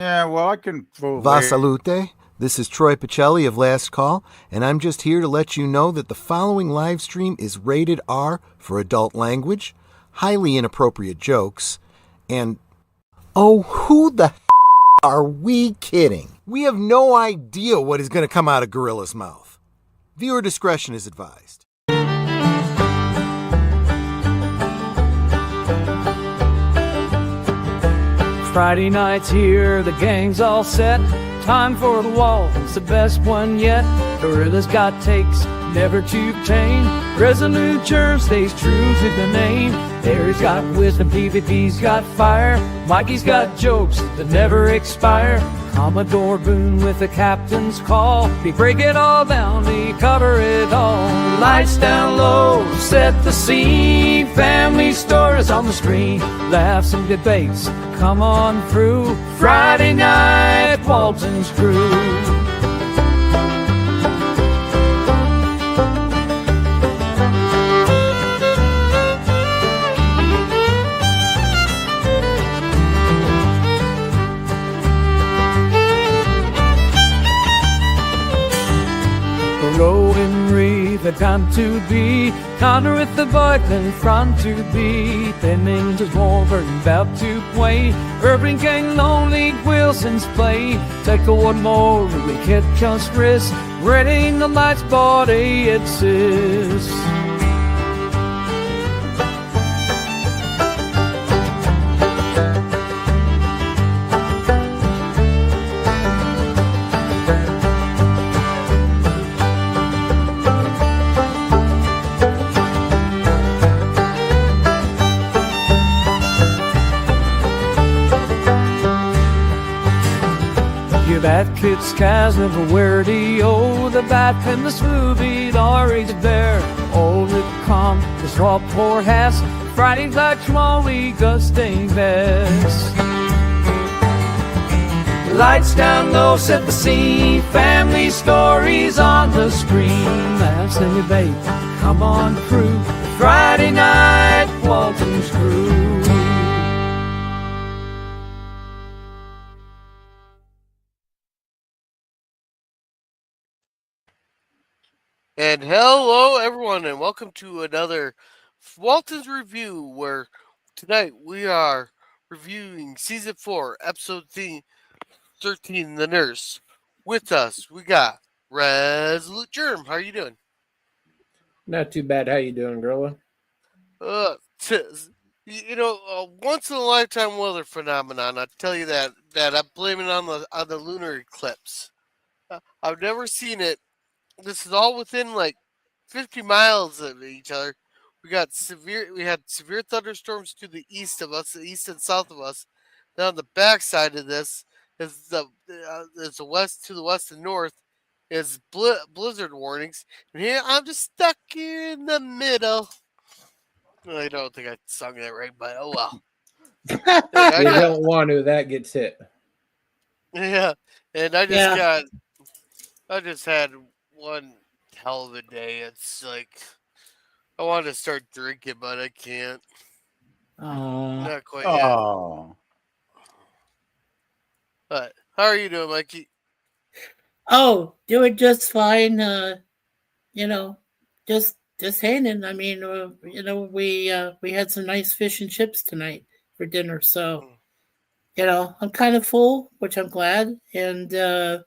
Yeah, well, I can vote Va later. salute. This is Troy Pacelli of Last Call, and I'm just here to let you know that the following live stream is rated R for adult language, highly inappropriate jokes, and oh, who the are we kidding? We have no idea what is going to come out of Gorilla's mouth. Viewer discretion is advised. Friday night's here, the gang's all set. Time for the Waltons, the best one yet. Gorilla's got takes, never to tame. Resolute germ stays true to the name. Harry's got wisdom, PvP's got fire. Mikey's got jokes that never expire. Commodore Boone with the captain's call. We break it all down, we cover it all. Lights down low, set the scene. Family stories on the screen. Laughs and debates, come on through. Friday night, Walton's crew. Row and read the time to be. Counter with the Boyton front to be. Pennington's Warburton about to play. Urban Gang lonely Wilson's play. Take a one more, we catch just wrist. Ready the lights body it says. That kid's cast never wear the old the bat and the smoothie already there. All the calm, this raw poor has Friday's like schmally gusting vest. Lights down low, set the scene. Family stories on the screen. Laughs and debate, come on crew. Friday night, Walton's crew. And hello, everyone, and welcome to another Walton's review. Where tonight we are reviewing season 4, episode 13, The Nurse. With us, we got Resolute Germ. How are you doing? Not too bad. How you doing, Gorilla? Once in a lifetime weather phenomenon. I tell you that I'm blaming it on the lunar eclipse. I've never seen it. This is all within like 50 miles of each other. We had severe thunderstorms to the east of us, the east and south of us. Then on the backside of this is the west to the west and north is blizzard warnings. And here I'm just stuck in the middle. I don't think I sung that right, but oh well. You don't want to. That gets hit. Yeah, and I just had one hell of a day. It's like I want to start drinking, but I can't. Not quite yet. Oh, But how are you doing, Mikey? Oh, doing just fine. Just hanging. I mean, we had some nice fish and chips tonight for dinner, so I'm kind of full, which I'm glad. And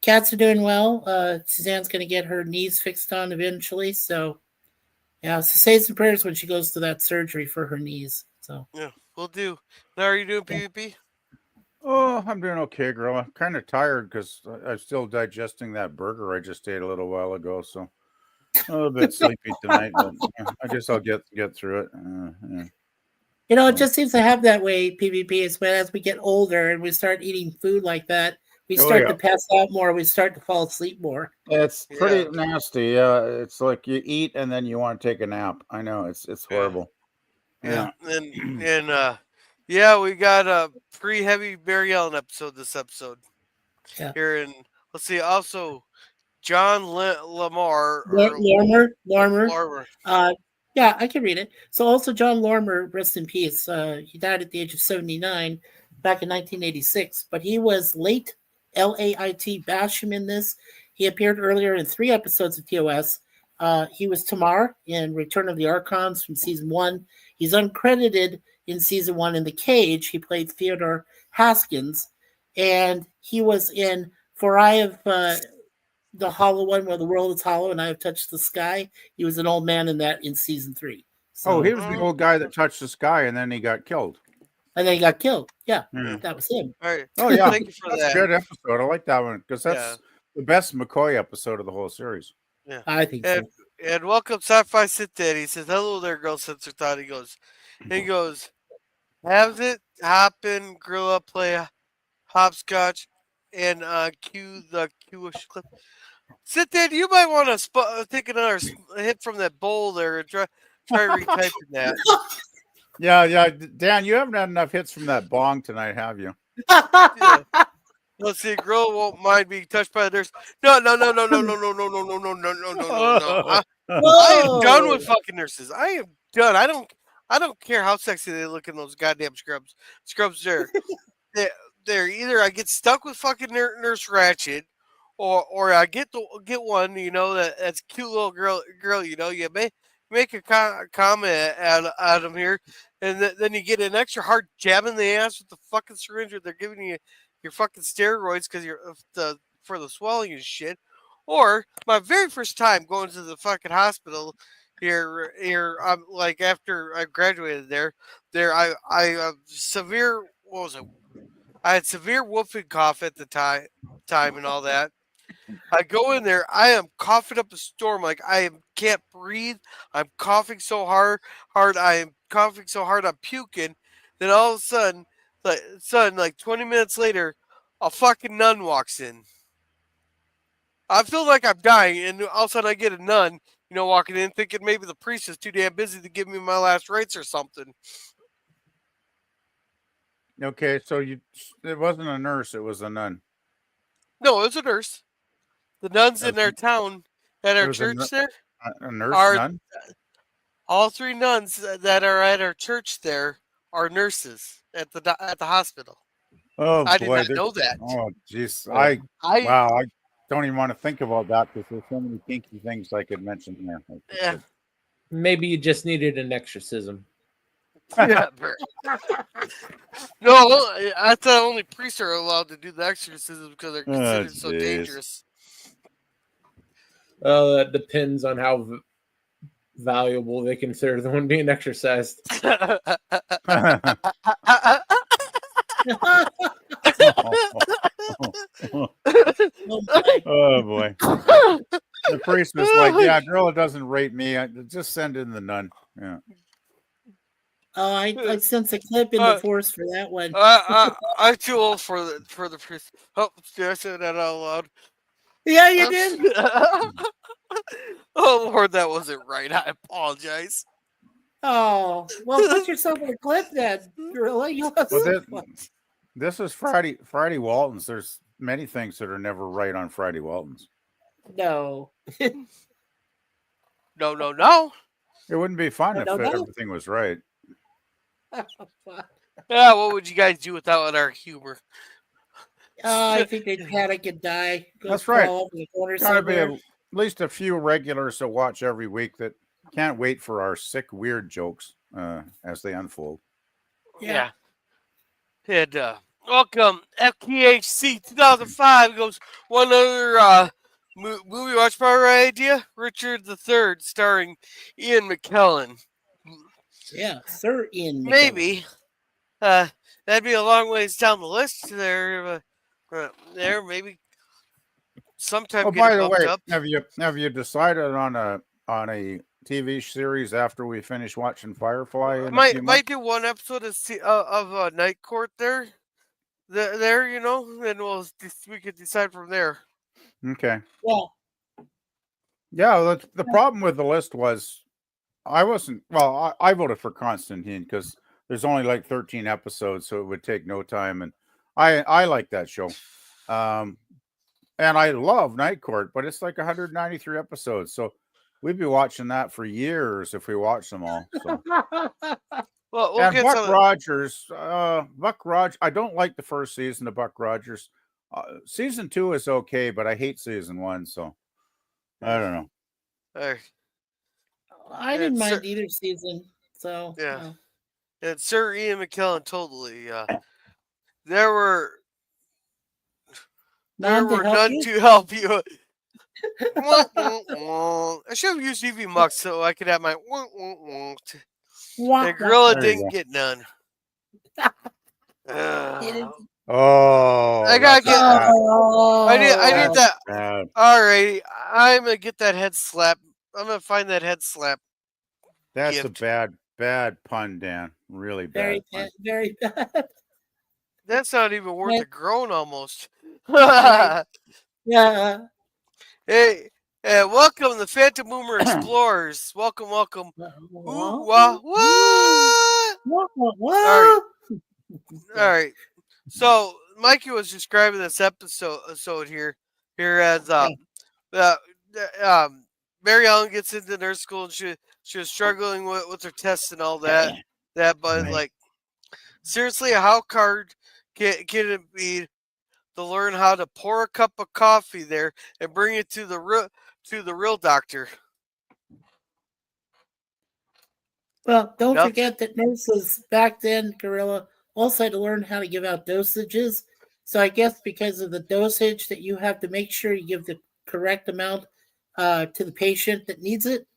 cats are doing well. Suzanne's going to get her knees fixed on eventually, so so say some prayers when she goes to that surgery for her knees. So yeah, we'll do. Now, are you doing PvP? oh, I'm doing okay, girl. I'm kind of tired because I'm still digesting that burger I just ate a little while ago, so a little bit sleepy tonight. But I guess I'll get through it. it just seems to have that way. PvP is when as we get older and we start eating food like that, we start to pass out more. We start to fall asleep more. It's pretty nasty. Yeah, it's like you eat and then you want to take a nap. I know it's horrible. Yeah, and we got a pretty heavy Barry Allen episode this episode. Yeah. Here in let's see, also John Lormer. Yeah, I can read it. So also John Lormer, rest in peace. He died at the age of 79. back in 1986. But he was late Lait Basham in this. He appeared earlier in 3 episodes of TOS. He was Tamar in Return of the Archons from season 1. He's uncredited in season 1 in The Cage. He played Theodore Haskins. And he was in For I Have the Hollow One, Where the World is Hollow and I Have Touched the Sky. He was an old man in that in season 3. So, he was the old guy that touched the sky and then he got killed. and then he got killed. Yeah, that was him. All right. Oh, yeah. Thank you for That's that. a good episode. I like that one because that's the best McCoy episode of the whole series. Yeah. I think so. And welcome, Sci-Fi Sit Dad. He says, hello there, girl sensor thought. He goes, have it, happen, grill up, play hopscotch, and cue the Q-ish clip. Sit Dad, you might want to take another hit from that bowl there and try retyping that. Yeah. Dan, you haven't had enough hits from that bong tonight, have you? Yeah. Let's see, girl won't mind being touched by the nurse. No. I am done with fucking nurses. I am done. I don't care how sexy they look in those goddamn scrubs. They're either I get stuck with fucking Nurse Ratched, or I get one, that's cute little girl, you make a comment at them here, and then you get an extra hard jab in the ass with the fucking syringe where they're giving you your fucking steroids because you're for the swelling and shit. Or my very first time going to the fucking hospital here, like after I graduated there I severe, what was it? I had severe whooping cough at the time and all that. I go in there, I am coughing up a storm, like I can't breathe. I'm coughing so hard. I am coughing so hard, I'm puking. Then all of a sudden, like 20 minutes later, a fucking nun walks in. I feel like I'm dying, and all of a sudden I get a nun, walking in, thinking maybe the priest is too damn busy to give me my last rites or something. Okay, so it wasn't a nurse, it was a nun. No, it was a nurse. The nuns in our town at our church there. A nun? All 3 nuns that are at our church there are nurses at the hospital. Oh, I boy, did not know that. Oh, jeez. I don't even want to think about that because there's so many kinky things I could mention there. Yeah. Maybe you just needed an exorcism. Yeah, no, I thought only priests are allowed to do the exorcism because they're considered so dangerous. Well, that depends on how valuable they consider the one being exorcised. Oh boy. The priest was like, yeah, girl, it doesn't rape me. Just send in the nun. Yeah. Oh, I sense a clip in the force for that one. I'm too old for the priest. Oh, did I say that out loud? Yeah, you did. Oh Lord, that wasn't right. I apologize. Oh, well, put yourself in a clip then, Gorilla. This is Friday Waltons. There's many things that are never right on Friday Waltons. No. No. It wouldn't be fun if everything was right. Yeah, what would you guys do without our humor? I think they'd panic and die. That's right. Gotta be at least a few regulars to watch every week that can't wait for our sick, weird jokes as they unfold. Yeah. And welcome, FKHC 2005 goes one other movie watch power idea. Richard III, starring Ian McKellen. Yeah, Sir Ian McKellen. Maybe. That'd be a long ways down the list there. Maybe sometime. Oh, by the way, have you decided on a TV series after we finish watching Firefly? Might do one episode of Night Court there, and we could decide from there. Okay. Yeah. The problem with the list was I voted for Constantine because there's only like 13 episodes, so it would take no time, and I like that show. And I love Night Court, but it's like 193 episodes, so we'd be watching that for years if we watched them all. So. Well, we'll And get Buck some. Rogers, I don't like the first season of Buck Rogers. Season 2 is okay, but I hate season 1, so I don't know. I didn't mind either season. So yeah, and Sir Ian McKellen totally. There were none to help you. To help you. I should have used UV Mux so I could have my. The gorilla didn't get none. Oh, I gotta get. I need that. Bad. All right, I'm gonna get that head slap. I'm gonna find that head slap. That's gift. a bad pun, Dan. Really bad. Very bad. That's not even worth a groan, almost. Yeah. Hey, welcome the Phantom Boomer Explorers. Welcome. Ooh, wah, wah. All right. So Mikey was describing this episode here as Mary Ellen gets into nurse school and she was struggling with her tests and all that. But like, seriously, how hard can it be to learn how to pour a cup of coffee there and bring it to the real doctor? Well, don't forget that nurses back then, Gorilla, also had to learn how to give out dosages. So I guess because of the dosage that you have to make sure you give the correct amount to the patient that needs it.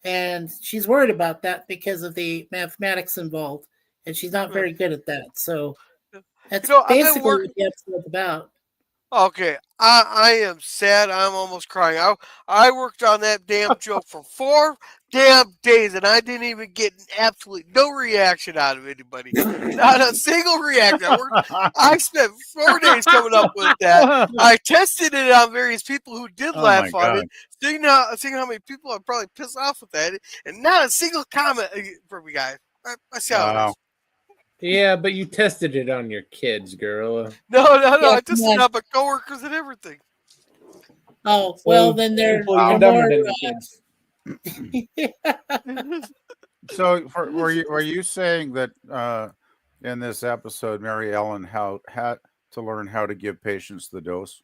And she's worried about that because of the mathematics involved. And she's not very good at that. So that's basically what the episode's about. Okay, I am sad. I'm almost crying. I worked on that damn joke for 4 damn days, and I didn't even get absolutely no reaction out of anybody. Not a single reaction. I spent 4 days coming up with that. I tested it on various people who did laugh on it, seeing how many people are probably pissed off with that, and not a single comment from you guys. I see how it is. Yeah, but you tested it on your kids, Gorilla. No. I tested it on my coworkers and everything. Oh, well, then they're more... kids. So, were you saying that in this episode, Mary Ellen had to learn how to give patients the dose?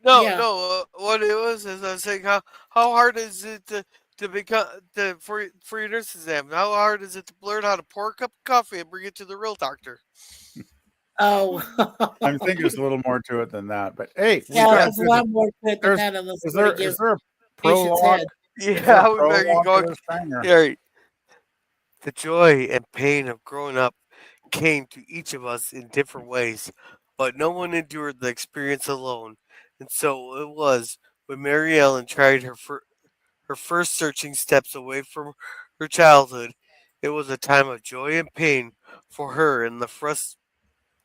No. What it was is I was saying how hard is it to become for your nurse exam? How hard is it to learn how to pour a cup of coffee and bring it to the real doctor? Oh, I'm thinking there's a little more to it than that. But hey, there's a lot more to it than that. Unless is there a prologue? Yeah, we better get going. Right. The joy and pain of growing up came to each of us in different ways, but no one endured the experience alone. And so it was when Mary Ellen tried her first searching steps away from her childhood. It was a time of joy and pain for her and the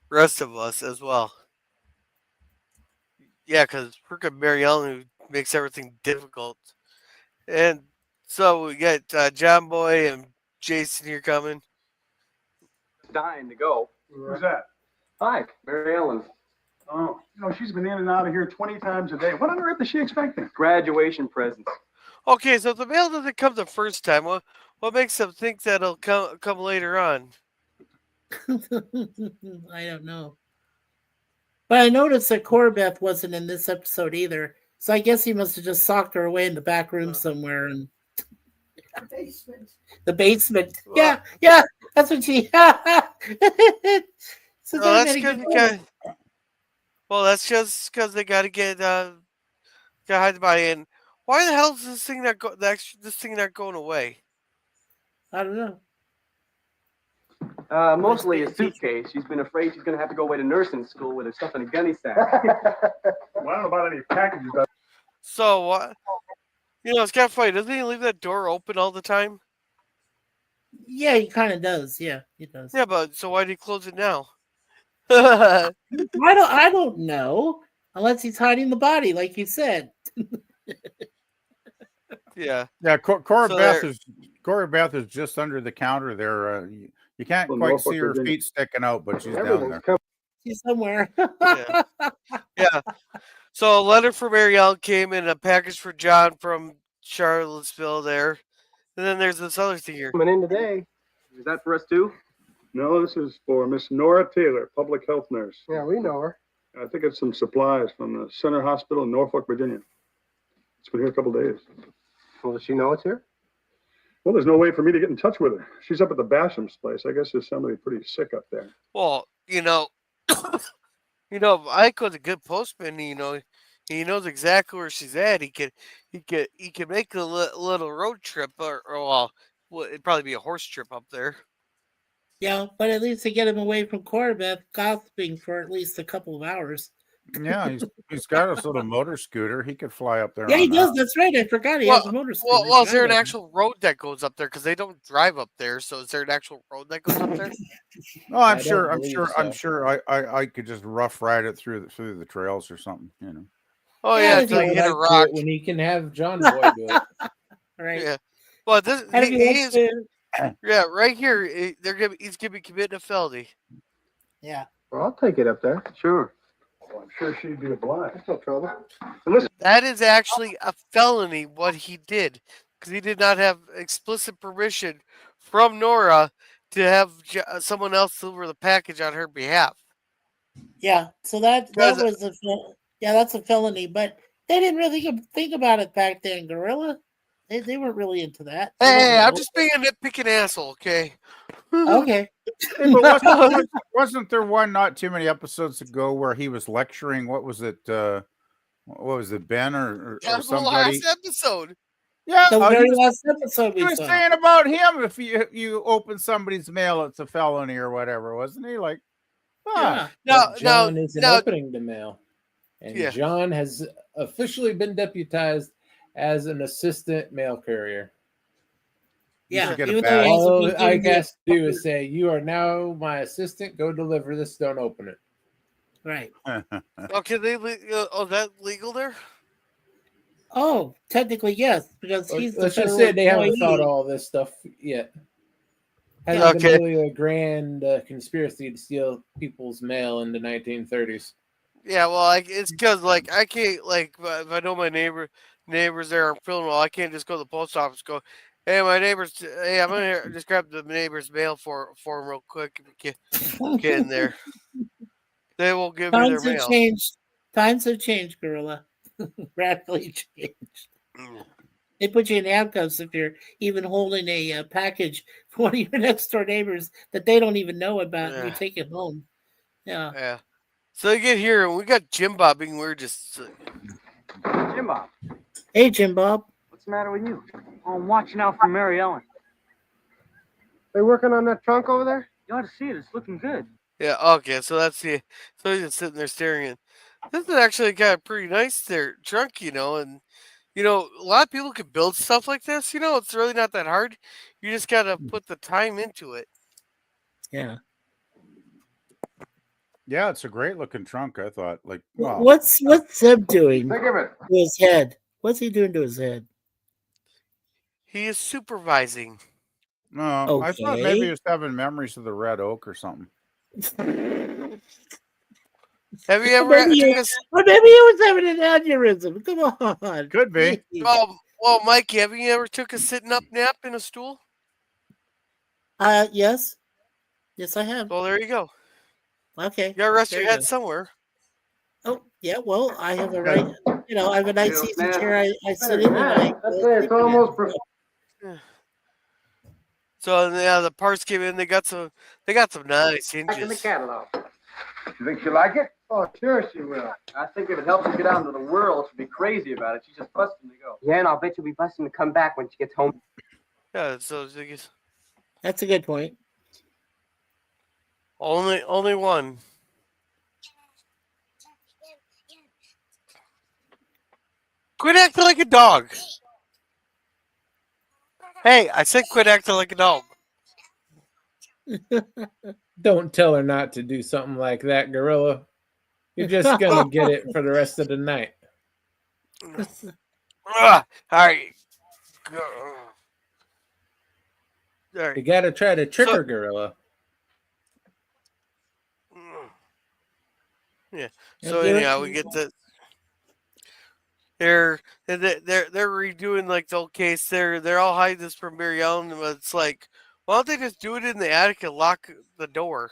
rest of us as well. Yeah, because freaking Mary Ellen makes everything difficult. And so we got John Boy and Jason here coming. Dying to go. Who's that? Hi, Mary Ellen. Oh, she's been in and out of here 20 times a day. What on earth is she expecting? Graduation presents. Okay, so if the mail doesn't come the first time, what makes them think that it'll come later on? I don't know. But I noticed that Corbeth wasn't in this episode either. So I guess he must have just socked her away in the back room somewhere. And the basement. Yeah, that's what she... So that's good. Well, that's just because they got to hide the body. And why the hell is this thing not going away? I don't know. Mostly a suitcase. She's been afraid she's going to have to go away to nursing school with her stuff in a gunny sack. Well, I don't know about any packages. So, it's kind of funny. Doesn't he leave that door open all the time? Yeah, he kind of does. Yeah, he does. Yeah, but so why did he close it now? I don't know. Unless he's hiding the body, like you said. Yeah. Cora Beth is just under the counter there. You can't quite see her feet sticking out, but she's down there. She's somewhere. Yeah. So a letter from Mary Ellen came in, a package for John from Charlottesville there. And then there's this other thing here. Coming in today. Is that for us too? No, this is for Miss Nora Taylor, public health nurse. Yeah, we know her. I think it's some supplies from the Center Hospital in Norfolk, Virginia. It's been here a couple days. Well, does she know it's here? Well, there's no way for me to get in touch with her. She's up at the Basham's place. I guess there's somebody pretty sick up there. Well, Ike was a good postman. He knows exactly where she's at. He could make a little road trip, or well, it'd probably be a horse trip up there. Yeah, but at least to get him away from Quarterback gossiping for at least a couple of hours. Yeah, he's got his little motor scooter. He could fly up there. Yeah, he on does. that. That's right. I forgot he has a motor scooter. Well, is there an actual road that goes up there? Because they don't drive up there. So is there an actual road that goes up there? Oh, I'm I sure. don't I'm believe sure. I'm so. sure. I could just rough ride it through the trails or something. Oh Yeah, yeah, until he you I'd hit a like to do rock. it when he can have John Boy do it. Right. Yeah. Well, this And if he he wants is. to, Yeah, right here. He's gonna be committing a felony. yeah. Well, I'll take it up there. Sure. Well, I'm sure she'd be obliged. That's no trouble. That is actually a felony. What he did, because he did not have explicit permission from Nora to have someone else deliver the package on her behalf. Yeah. So that Because- was that's a felony, but they didn't really think about it back then, Gorilla. They weren't really into that. They Hey, didn't I'm know. just being a nitpicking asshole, okay? Okay. Hey, but wasn't there one not too many episodes ago where he was lecturing? What was it? What was it, Ben or That was the somebody? last episode. Yeah, The he very was, last episode he we was saw. saying about him if you open somebody's mail, it's a felony or whatever, wasn't he? Like, Yeah. But John isn't no. opening the mail. And Yeah. John has officially been deputized as an assistant mail courier. Yeah. should get a Even though badge. he hasn't All been I doing the- has to do is say, "You are now my assistant. Go deliver this. Don't open it." Right. Okay, is that legal there? Oh, technically yes, because he's the Let's just federal say they haven't employee. thought all this stuff yet. Hasn't Yeah, been okay. really a grand conspiracy to steal people's mail in the 1930s. Yeah, well, it's because I can't if I know my neighbors there are feeling well, I can't just go to the post office and go, hey, my neighbors, hey, I'm gonna just grab the neighbor's mail for him real quick if you get in there. They will give me their Times have mail. changed. Times have changed, Gorilla. Radically changed. They put you in handcuffs if you're even holding a package for one of your next door neighbors that they don't even know about. And you Yeah. take it home. Yeah. Yeah. So they get here and we got Jim bobbing. We're just Jim Bob, Hey, Jim Bob. what's the matter with you? Oh, I'm watching out for Mary Ellen. They working on that trunk over there? You ought to see it. It's looking good. yeah. Okay, so that's the so he's just sitting there staring at. This is actually kind of pretty nice there, trunk, and a lot of people can build stuff like this. It's really not that hard. You just gotta put the time into it. Yeah. Yeah, it's a great looking trunk. I thought, like, wow. What's Zeb doing Think of it. to his head? What's he doing to his head? He is supervising. No, I thought maybe Okay. he was having memories of the red oak or something. Have you ever? Maybe he was having an aneurysm. Come on. Could be. Well, Mikey, have you ever took a sitting up nap in a stool? Yes. Yes, I have. Well, there you go. Okay. You gotta rest There your you head go. somewhere. Oh, yeah. Well, I have a right. I have a nice easy man. chair. I sit in and I. That's it. It's almost. So yeah, the parts came in. They got some nice hinges. catalog. You think she like it? Oh, sure she will. I think if it helps her get out into the world, she'll be crazy about it. She's just busting to go. Yeah, and I'll bet you'll be busting to come back when she gets home. Yeah, so I guess That's a good point. only one. Quit acting like a dog. Hey, I said quit acting like a dog. Don't tell her not to do something like that, Gorilla. You're just gonna get it for the rest of the night. All right. All You right. gotta try to trick So- her, Gorilla. Yeah. Yeah, So give it- anyhow, we get the. They're redoing like the whole case. They're all hiding this from Mary Ellen, but it's like, Why don't they just do it in the attic and lock the door?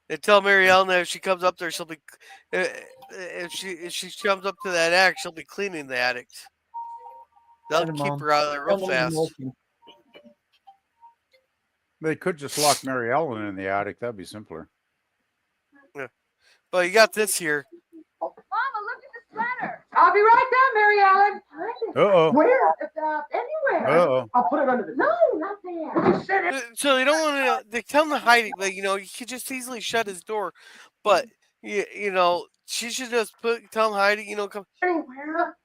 And tell Mary Ellen that if she comes up there, she'll be if she comes up to that attic, she'll be cleaning the attic. They'll keep her out of there real fast. They could just lock Mary Ellen in the attic. That'd be simpler. Yeah. But you got this here. Mama, look at the sweater. I'll be right down, Mary Ellen. Uh-oh. Where? Anywhere. Uh-oh. I'll put it under the. No, not there. You said it. So you don't want to. They tell him to hide it, but you could just easily shut his door. But she should just tell him hide it. Come. Anywhere. Mama,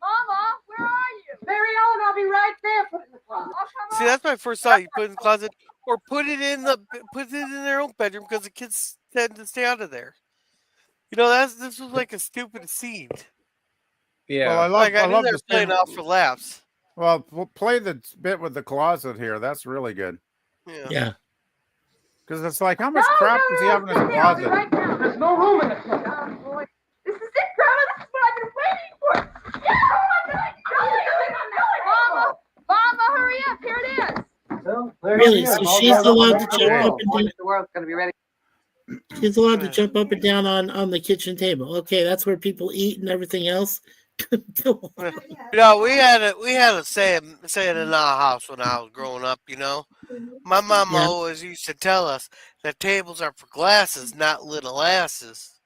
where are you? Mary Ellen, I'll be right there. Put it in the closet. See, that's my first thought. You put it in the closet, or put it in their own bedroom because the kids tend to stay out of there. This was like a stupid scene. Yeah. Well, I love they're playing off for laughs. Well, we'll play the bit with the closet here. That's really good. Yeah. Because it's like, how much crap does he have in his closet? Right now. There's no room in the closet. Oh, boy. This is it, Grandma. This is what I've been waiting for. Yeah, I'm doing it. Mama, hurry up. Here it is. Well, there Really? you So go. she's allowed to jump up and down. The world's gonna be ready. She's allowed to jump up and down on the kitchen table. Okay, that's where people eat and everything else. We had a saying in our house when I was growing up. My mama always used to tell us that tables are for glasses, not little asses.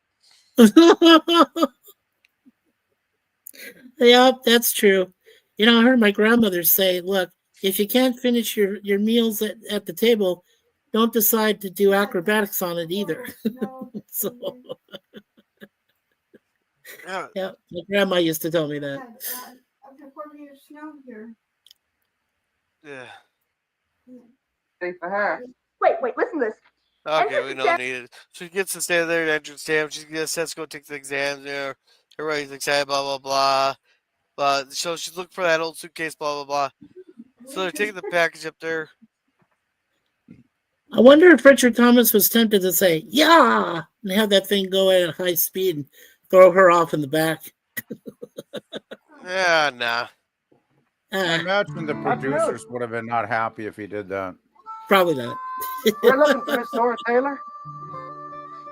Yeah, that's true. I heard my grandmother say, look, if you can't finish your meals at the table, don't decide to do acrobatics on it either. So, yeah, my grandma used to tell me that. Yeah. Ready for her. Wait, listen to this. Okay, we don't need it. She gets to stand there at the entrance exam. She gets to go take the exams. Everybody's excited, blah, blah, blah. But so she's looking for that old suitcase, blah, blah, blah. So they're taking the package up there. I wonder if Richard Thomas was tempted to say, yeah, and have that thing go at high speed and throw her off in the back. Yeah, nah. I imagine the producers would have been not happy if he did that. Probably not. We're looking for Miss Nora Taylor.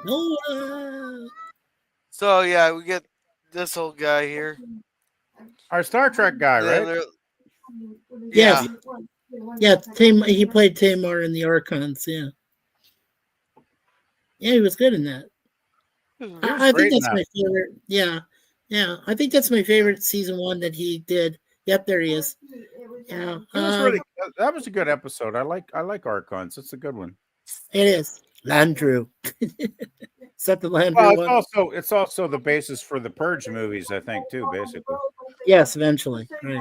No. So, yeah, we get this old guy here. Our Star Trek guy, right? Yeah. Yeah, he played Tamar in the Archons, yeah. Yeah, he was good in that. I think that's my favorite. Yeah. I think that's my favorite season 1 that he did. Yep, there he is. Yeah. That was a good episode. I like Archons. It's a good one. It is. Landrew. Except the Landrew one. It's also the basis for the Purge movies, I think, too, basically. Yes, eventually. Right.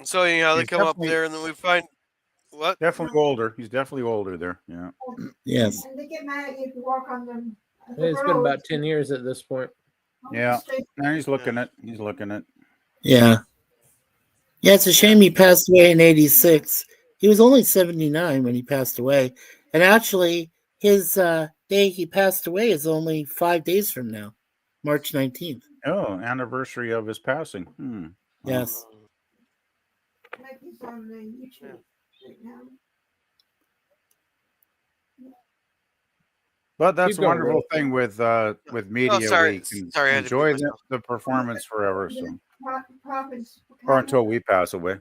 So they come up there, and then we find what? Definitely older. He's definitely older there. Yeah. Yes. And they get mad at you if you walk on them. It's been about 10 years at this point. Yeah. And he's looking at. Yeah. Yeah, it's a shame he passed away in 86. He was only 79 when he passed away. And actually, his day he passed away is only 5 days from now, March 19th. Oh, anniversary of his passing. Yes. Like he's on the YouTube right now. But that's a wonderful thing with media. Sorry, we can sorry, enjoy the performance forever. So, or until we pass away.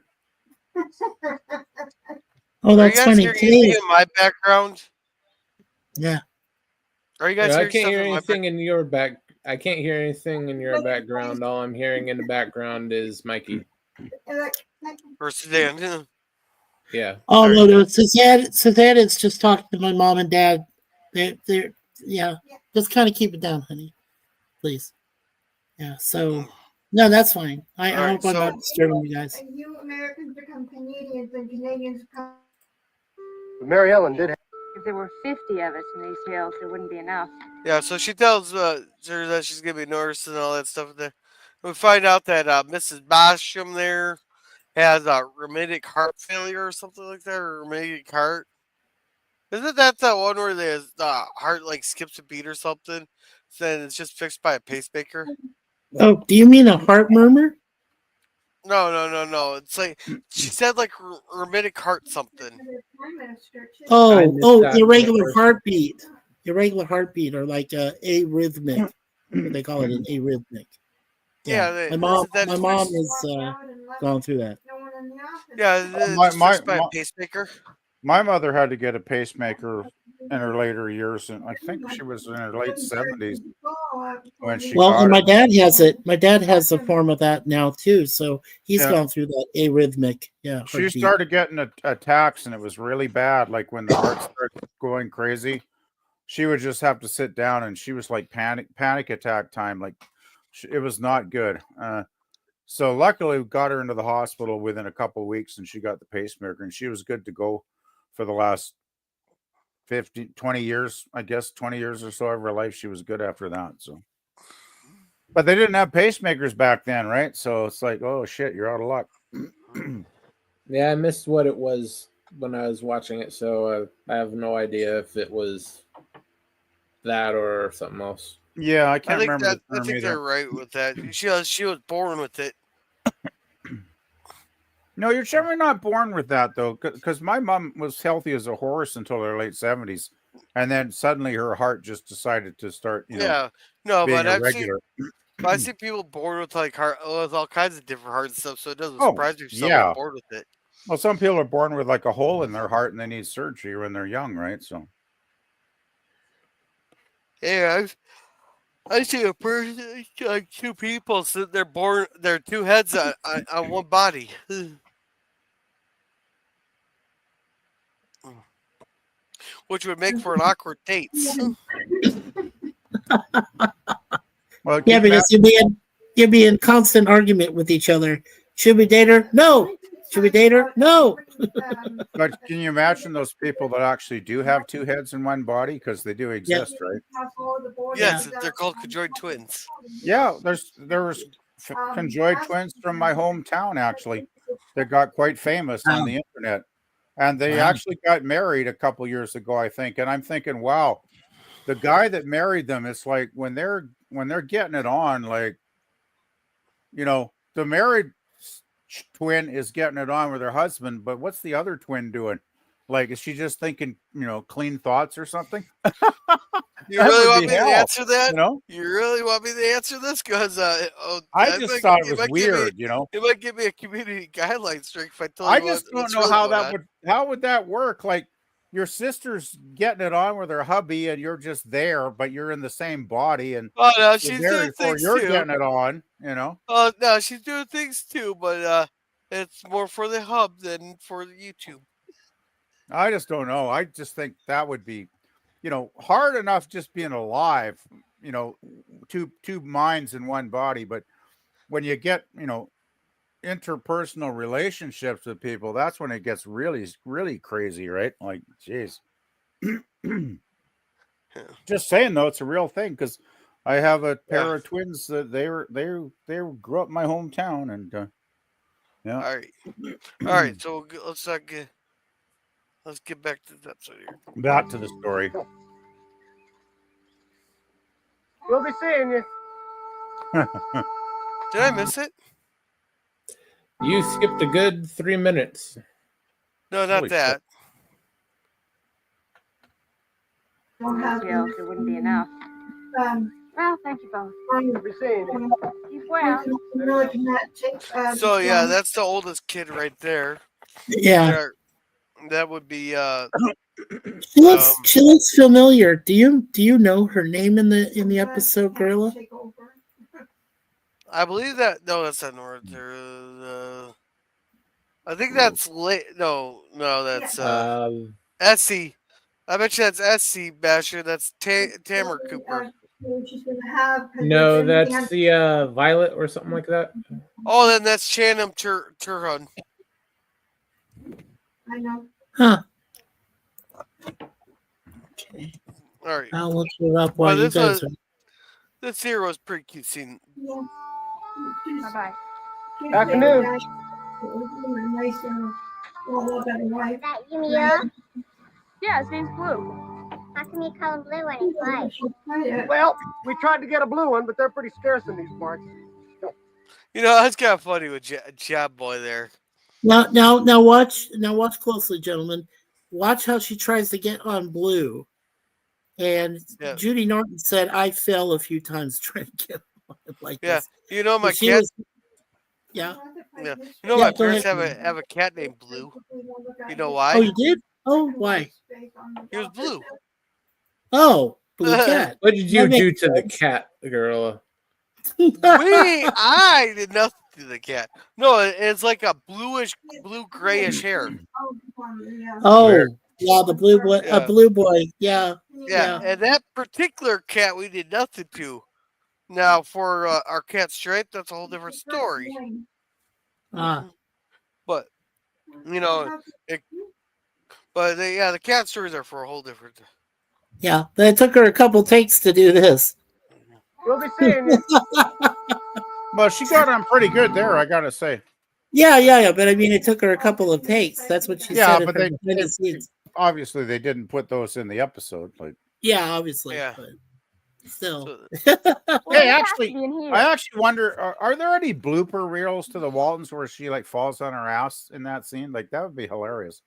Oh, that's funny. Are you guys hearing anything in my background? Yeah. Are you guys? I can't hear anything in your back. I can't hear anything in your background. All I'm hearing in the background is Mikey. Or Suzanne. Yeah. Oh no, Suzanne is just talking to my mom and dad. They're just kind of keep it down, honey, please. Yeah. So no, that's fine. I hope I'm not disturbing you guys. You Americans become Canadians, and Canadians become. Mary Ellen did. If there were 50 of us in these hills, there wouldn't be enough. Yeah, so she tells her that she's gonna be a nurse and all that stuff there. We find out that Mrs. Basham there has a rheumatic heart failure or something like that, or rheumatic heart. Isn't that the one where the heart like skips a beat or something? Then it's just fixed by a pacemaker. Oh, do you mean a heart murmur? No. It's like she said like rhythmic heart something. Oh, irregular heartbeat. Irregular heartbeat, or like arrhythmic. They call it an arrhythmic. Yeah, my mom is going through that. Yeah, my pacemaker. My mother had to get a pacemaker in her later years, and I think she was in her late 70s when she got and my it. dad has it. My dad has a form of that now too, so he's Yeah. gone through that arrhythmic. Yeah, She heartbeat. started getting attacks, and it was really bad. Like when the heart started going crazy, she would just have to sit down, and she was like panic attack time. Like it was not good. So luckily, we got her into the hospital within a couple of weeks, and she got the pacemaker, and she was good to go for the last 20 years, I guess, 20 years or so of her life. She was good after that. So, but they didn't have pacemakers back then, right? So it's like, oh shit, you're out of luck. Yeah, I missed what it was when I was watching it, so I have no idea if it was that or something else. Yeah, I can't remember. I think they're right with that. She was born with it. No, you're generally not born with that though, because my mom was healthy as a horse until her late 70s, and then suddenly her heart just decided to start, being irregular. I've seen people born with like heart with all kinds of different heart and stuff, so it doesn't surprise me if someone's born with it. Well, some people are born with like a hole in their heart and they need surgery when they're young, right? So, yeah, I see a person, like two people, so they're born, they're two heads on one body. Which would make for an awkward dates. Well, yeah, because you'd be in constant argument with each other. Should we date her? No. Should we date her? No. But can you imagine those people that actually do have two heads in one body? Because they do exist, right? Yes, they're called conjoined twins. Yeah, there was conjoined twins from my hometown actually that got quite famous on the internet, and they actually got married a couple years ago, I think. And I'm thinking, wow, the guy that married them, it's like when they're getting it on, like, the married twin is getting it on with her husband, but what's the other twin doing? Like, is she just thinking, clean thoughts or something? You really want me to answer that? You really want me to ansher this? Because I just thought it was weird. It might give me a community guideline strike if I tell I you. just don't know how would that work? Like, your sister's getting it on with her hubby, and you're just there, but you're in the same body, and no, she's doing things you're too. getting it on, Oh no, she's doing things too, but it's more for the hub than for the YouTube. I just don't know. I just think that would be, hard enough just being alive. Two minds in one body, but when you get, interpersonal relationships with people, that's when it gets really, really crazy, right? Like, geez. Just saying though, it's a real thing, because I have a pair of twins that they grew up in my hometown, and yeah. All right. So let's get back to the episode here. Back to the story. We'll be seeing you. Did I miss it? You skipped a good 3 minutes. No, not Holy that. It wouldn't be enough. Well, thank you both. We'll be seeing you. Keep well. So yeah, that's the oldest kid right there. Yeah. That would be She looks familiar. Do you know her name in the episode, Gorilla? I believe that. No, that's not Nora. I think that's late. No, that's Essie. I bet you that's Essie Basher. That's Tamara Cooper. No, that's the Violet or something like that. Oh, then that's Chanum Turhun. I know. Huh. Okay. All right. I'll look it up while you guys are. This here was pretty cute scene. Yeah. Bye-bye. Afternoon. Yeah, his name's Blue. How come you call him blue when he's white? Well, we tried to get a blue one, but they're pretty scarce in these parts. You know, that's kind of funny with Job Boy there. Now watch closely, gentlemen. Watch how she tries to get on Blue. And Yeah. Judy Norton said, I fell a few times trying to get on it like Yeah, this. you know my She cat. was- yeah. Yeah, you know Yeah, my go parents ahead. have a cat named Blue. You know why? Oh, you did? Oh, why? He was blue. Oh, Blue Cat. What did you That makes do to the sense. cat, gorilla? I did nothing to the cat. No, it's like a blue grayish hair. Oh, yeah, the blue boy. Yeah. Blue boy. Yeah. Yeah, and that particular cat we did nothing to. Now for our cat Stripe, that's a whole different story. But you know, the cat stories are for a whole different. Yeah, but it took her a couple takes to do this. We'll be seeing you. Well, she got on pretty good there, I gotta say. Yeah. But I mean, it took her a couple of takes. That's what she Yeah, said. but obviously they didn't put those in the episode. Like, yeah, obviously. Yeah. But still. hey, actually, I actually wonder: are there any blooper reels to the Waltons where she like falls on her ass in that scene? Like, that would be hilarious.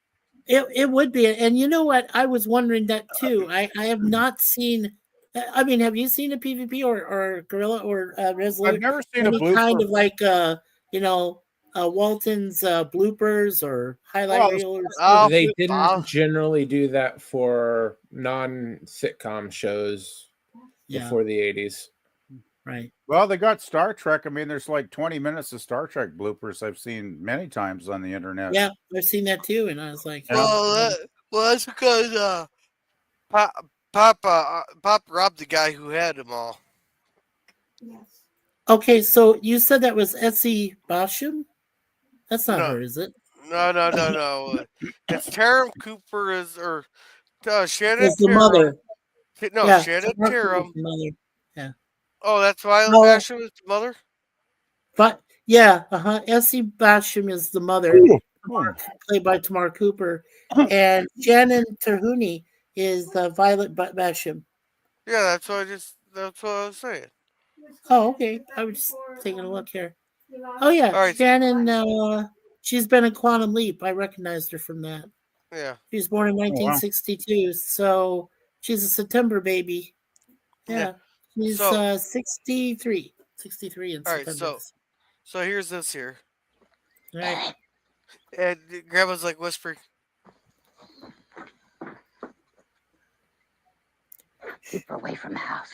It would be, and you know what? I was wondering that too. I have not seen. I mean, have you seen a PvP or Gorilla or Resolute? I've never seen a any blooper. kind of like Walton's bloopers or highlight reel. They didn't generally do that for non-sitcom shows before the 80s. Right. Well, they got Star Trek. I mean, there's like 20 minutes of Star Trek bloopers I've seen many times on the internet. Yeah, I've seen that too, and I was like, Well, that's because Pop robbed the guy who had them all. okay, so you said that was Essie Basham? That's not No. her, is it? No. It's Taram Cooper Shannon. It's the mother. No, Yeah, Shannon Taram Taram. Cooper's the mother. Yeah. Oh, that's Violet No. Basham is the mother? But yeah, Essie Basham is the mother, played by Tamar Cooper, and Shannon Terhune is Violet Basham. Yeah, that's what I was saying. Oh, okay. I was just taking a look here. Oh yeah, All right. Shannon. She's been in Quantum Leap. I recognized her from that. Yeah. She was born in 1962, so she's a September baby. Yeah. She's 63. 63 in All right, September. so here's this here. Right. And Grandma's like whispering. Keep her away from the house.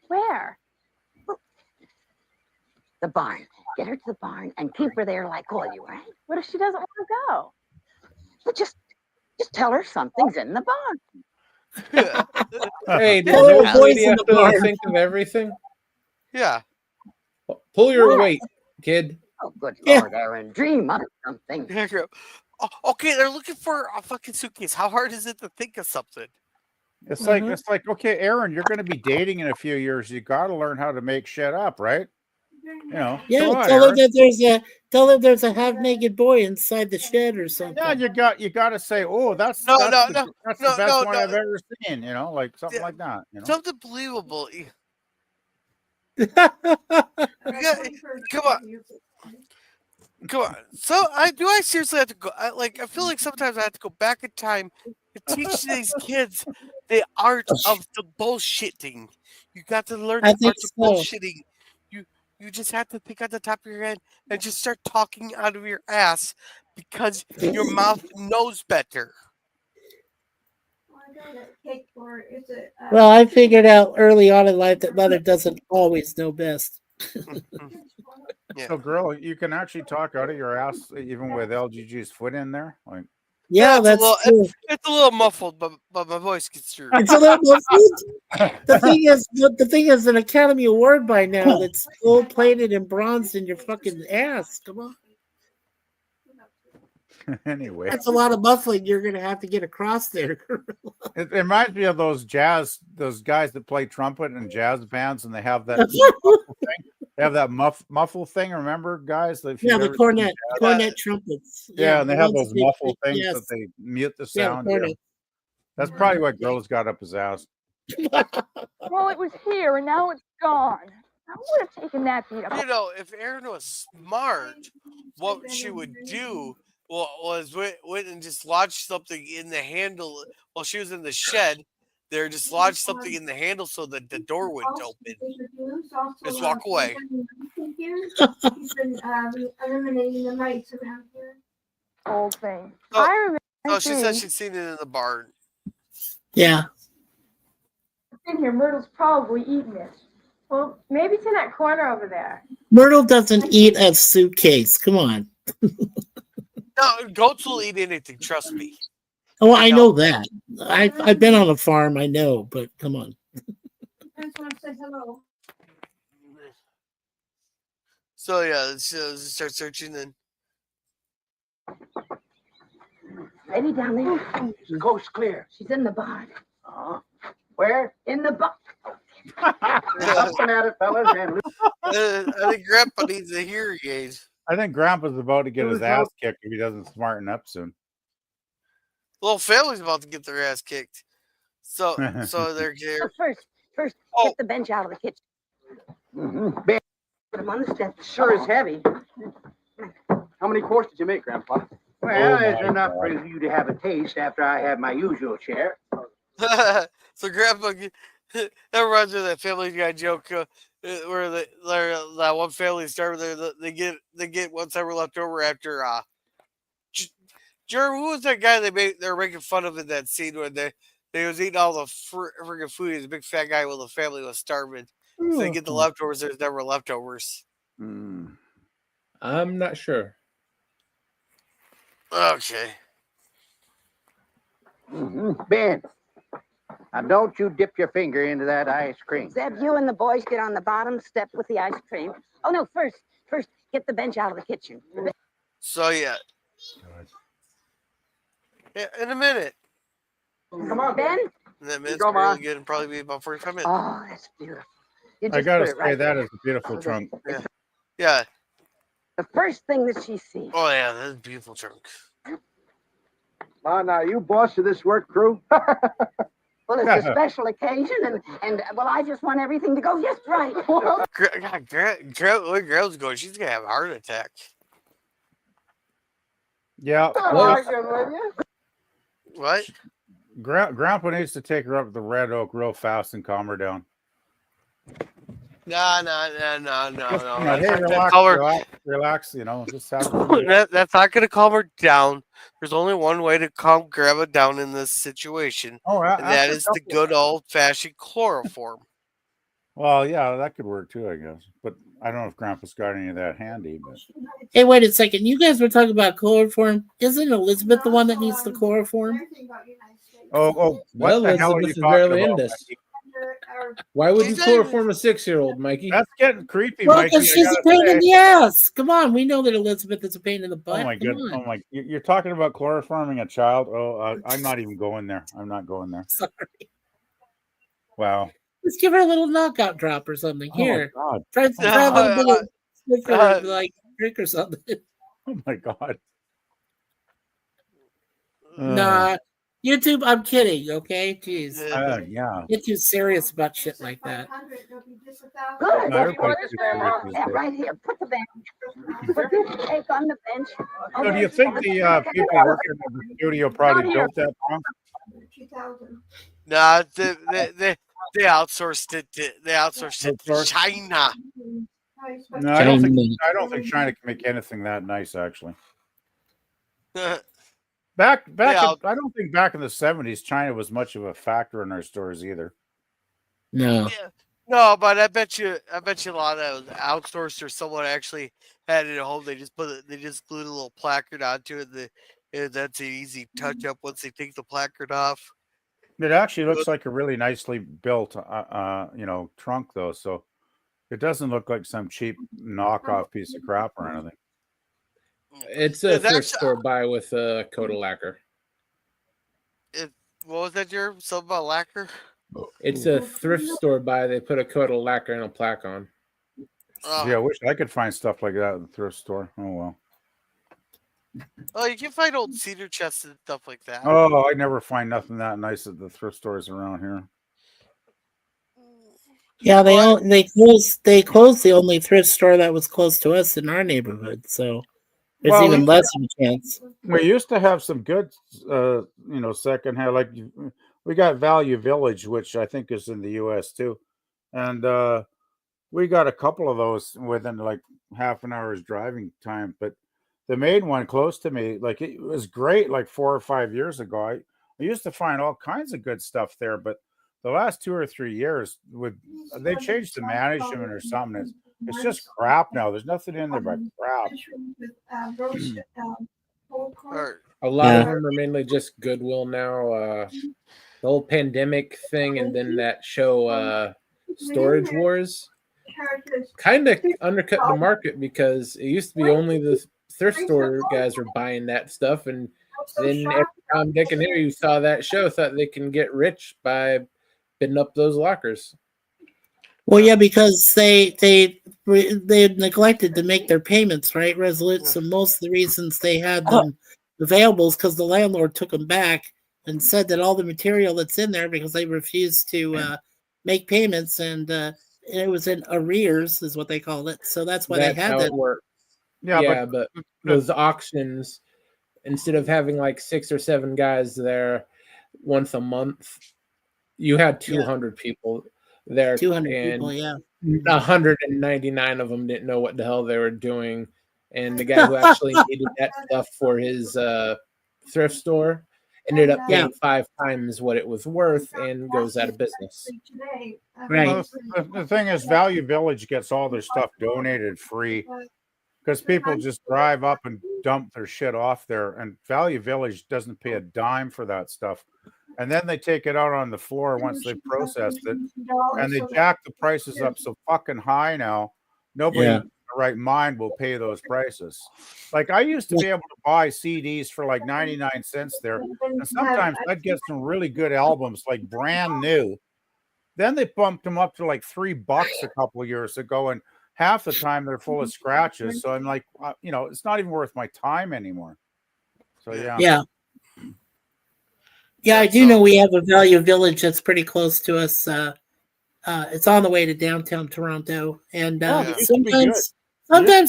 Where? The barn. Get her to the barn and keep her there like all you, right? What if she doesn't want to go? Well, just tell her something's in the barn. Hey, does Oh, old boys lady in have the to barn. think of everything? Yeah. Pull your weight, kid. Oh, good Yeah. Lord, Aaron, dream up something. Yeah, okay, they're looking for a fucking suitcase. How hard is it to think of something? It's like, okay, Aaron, you're going to be dating in a few years. You got to learn how to make shit up, right? You know. Yeah, come on, tell her Aaron. that there's a half-naked boy inside the shed or something. Yeah, you got to say, oh, that's No, the best no, one I've ever seen. You know, like something like that. You know, Something believable. Come on. So I seriously have to go. I feel like sometimes I have to go back in time and teach these kids the art of the bullshitting. You got to learn I the think art of so. bullshitting. You just have to think on the top of your head and just start talking out of your ass because your mouth knows better. Well, I figured out early on in life that mother doesn't always know best. So, girl, you can actually talk out of your ass even with LGG's foot in there. Like, Yeah, that's true. It's a little muffled, but my voice gets through. It's a little muffled. The thing is an Academy Award by now that's gold plated and bronzed in your fucking ass. Come on. anyway, That's a lot of muffling you're gonna have to get across there. it reminds me of those guys that play trumpet in jazz bands, and they have that thing. They have that muffle thing. Remember, guys? Yeah, the cornet trumpets. Yeah, and they have ones those that- muffle things yes. that they mute the Yeah, sound. the cornet. That's probably what girls got up his ass. Well, it was here and now it's gone. I would have taken that beat up. You know, if Erin was smart, what she would do was went and just lodge something in the handle while she was in the shed. There, just lodge something in the handle so that the door wouldn't open. Just walk away. He's been eliminating the mites around here. Old thing. So, I remember. so she said she'd seen it in the barn. Yeah. In here, Myrtle's probably eating it. Well, maybe it's in that corner over there. Myrtle doesn't eat a suitcase. Come on. No, goats will eat anything. Trust me. Oh, I know that. I've been on a farm. I know, but come on. I just want to say hello. So yeah, let's start searching then. Lady down there. The coast's clear. She's in the barn. Where? In the barn. Looking at it, fellas. And I think Grandpa needs a hearing aid. I think Grandpa's about to get his ass kicked if he doesn't smarten up soon. The whole family's about to get their ass kicked. So they're here. First, get the bench out of the kitchen. Ben, Put him on the steps. sure is heavy. How many quarts did you make, Grandpa? Well, there's enough for you to have a taste after I have my usual share. So Grandpa, that reminds me of that Family Guy joke where that one family started. They get what's ever left over after. Jerry, who was that guy they were making fun of in that scene when they was eating all the freaking food? He's a big fat guy while the family was starving. So they get the leftovers. There's never leftovers. I'm not sure. Okay. Ben, now don't you dip your finger into that ice cream. Zeb, you and the boys get on the bottom step with the ice cream. Oh, no, first, get the bench out of the kitchen. So yeah. Yeah, in a minute. Come on, Ben? And that minute's Go, Ma. really good and probably be about 45 minutes. Oh, that's beautiful. You I just gotta put say, it right that there. is a beautiful trunk. Yeah. The first thing that she sees. Oh yeah, that's a beautiful trunk. Now you boss of this work crew? Well, it's a special occasion, and well, I just want everything to go just right. Where girl's going, she's gonna have a heart attack. Yeah. What? Grandpa needs to take her up to the Red Oak real fast and calm her down. No. Hey, relax. You know, just have That's not gonna calm her down. There's only one way to calm Grandma down in this situation, and that is the good old-fashioned chloroform. Well, yeah, that could work too, I guess. But I don't know if Grandpa's got any of that handy. But Hey, wait a second. You guys were talking about chloroform. Isn't Elizabeth the one that needs the chloroform? Oh, what the hell are you Elizabeth is talking barely about, in this. Mikey? Why would you chloroform a 6-year-old, Mikey? That's getting creepy, Well, Mikey. because she's a pain in the ass. Come on, we know that Elizabeth is a pain in the butt. Oh my Come god! on. Oh my! You're talking about chloroforming a child? Oh, I'm not even going there. I'm not going there. Sorry. Wow. Just give her a little knockout drop or something. Here, Oh my god! try a little bit of sniff her, like drink or something. Oh my god! Nah, YouTube. I'm kidding. Okay, jeez. Yeah. Get too serious about shit like that. Good. No, everybody's too serious these Yeah, days. right here. Put the bench. Put this cake on the bench. So do you think the people working in the studio probably built that trunk? Nah, they outsourced it. They outsourced it to China. No, I don't think China can make anything that nice. Actually, back. Yeah. I don't think back in the 70s China was much of a factor in our stores either. No. Yeah. No, but I bet you a lot of that was outsourced or someone actually had it at home. They just glued a little placard onto it. And that's an easy touch up once they take the placard off. It actually looks like a really nicely built, trunk though. So it doesn't look like some cheap knockoff piece of crap or anything. It's a thrift store buy with a coat of lacquer. What was that, Jerry? Something about lacquer? It's a thrift store buy. They put a coat of lacquer and a plaque on. Yeah, I wish I could find stuff like that at the thrift store. Oh well. Oh, you can find old cedar chests and stuff like that. Oh, I never find nothing that nice at the thrift stores around here. Yeah, they closed the only thrift store that was close to us in our neighborhood, so there's even less of a chance. We used to have some good, secondhand. Like we got Value Village, which I think is in the U.S. too, and we got a couple of those within like half an hour's driving time. But the main one close to me, like it was great, like 4 or 5 years ago. I used to find all kinds of good stuff there, but the last 2 or 3 years, they changed the management or something. It's just crap now. There's nothing in there but crap. A lot of them are mainly just Goodwill now. The whole pandemic thing, and then that show Storage Wars kind of undercut the market because it used to be only the thrift store guys were buying that stuff, and then every time Dick and Harry saw that show, thought they can get rich by bidding up those lockers. Well, yeah, because they neglected to make their payments, right, Resolute? So most of the reasons they had them available is because the landlord took them back and said that all the material that's in there, because they refused to make payments, and it was in arrears, is what they called it. So that's why they had that. Work. Yeah, but those auctions, instead of having like 6 or 7 guys there once a month, you had 200 people there. 200 people, yeah. 199 of them didn't know what the hell they were doing. And the guy who actually needed that stuff for his thrift store ended up paying 5 times what it was worth and goes out of business. Right. Well, the thing is, Value Village gets all their stuff donated free because people just drive up and dump their shit off there, and Value Village doesn't pay a dime for that stuff. And then they take it out on the floor once they've processed it, and they jack the prices up so fucking high now. Nobody in the right mind will pay those prices. Like I used to be able to buy CDs for like 99 cents there, and sometimes I'd get some really good albums, like brand new. Then they bumped them up to like $3 a couple of years ago, and half the time they're full of scratches. So I'm like, it's not even worth my time anymore. So yeah. Yeah, I do know we have a Value Village that's pretty close to us. It's on the way to downtown Toronto, and sometimes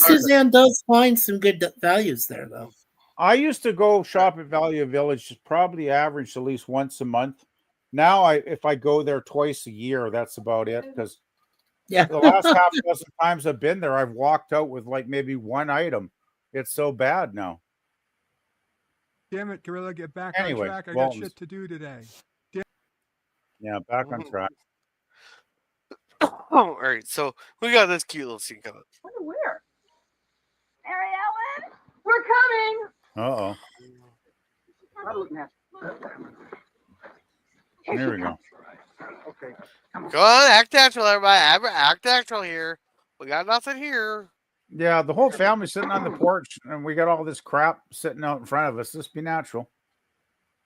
Suzanne does find some good values there, though. I used to go shop at Value Village, probably average at least once a month. Now, if I go there twice a year, that's about it. Because the last half dozen times I've been there, I've walked out with like maybe one item. It's so bad now. Damn it, Gorilla, get back on track. I Waltons. got shit to do today. Yeah, back on track. All right, so we got this cute little scene coming. Wonder where? Mary Ellen, we're coming. There we go. Okay. Go on, act natural, everybody. Act natural here. We got nothing here. Yeah, the whole family's sitting on the porch, and we got all this crap sitting out in front of us. Just be natural.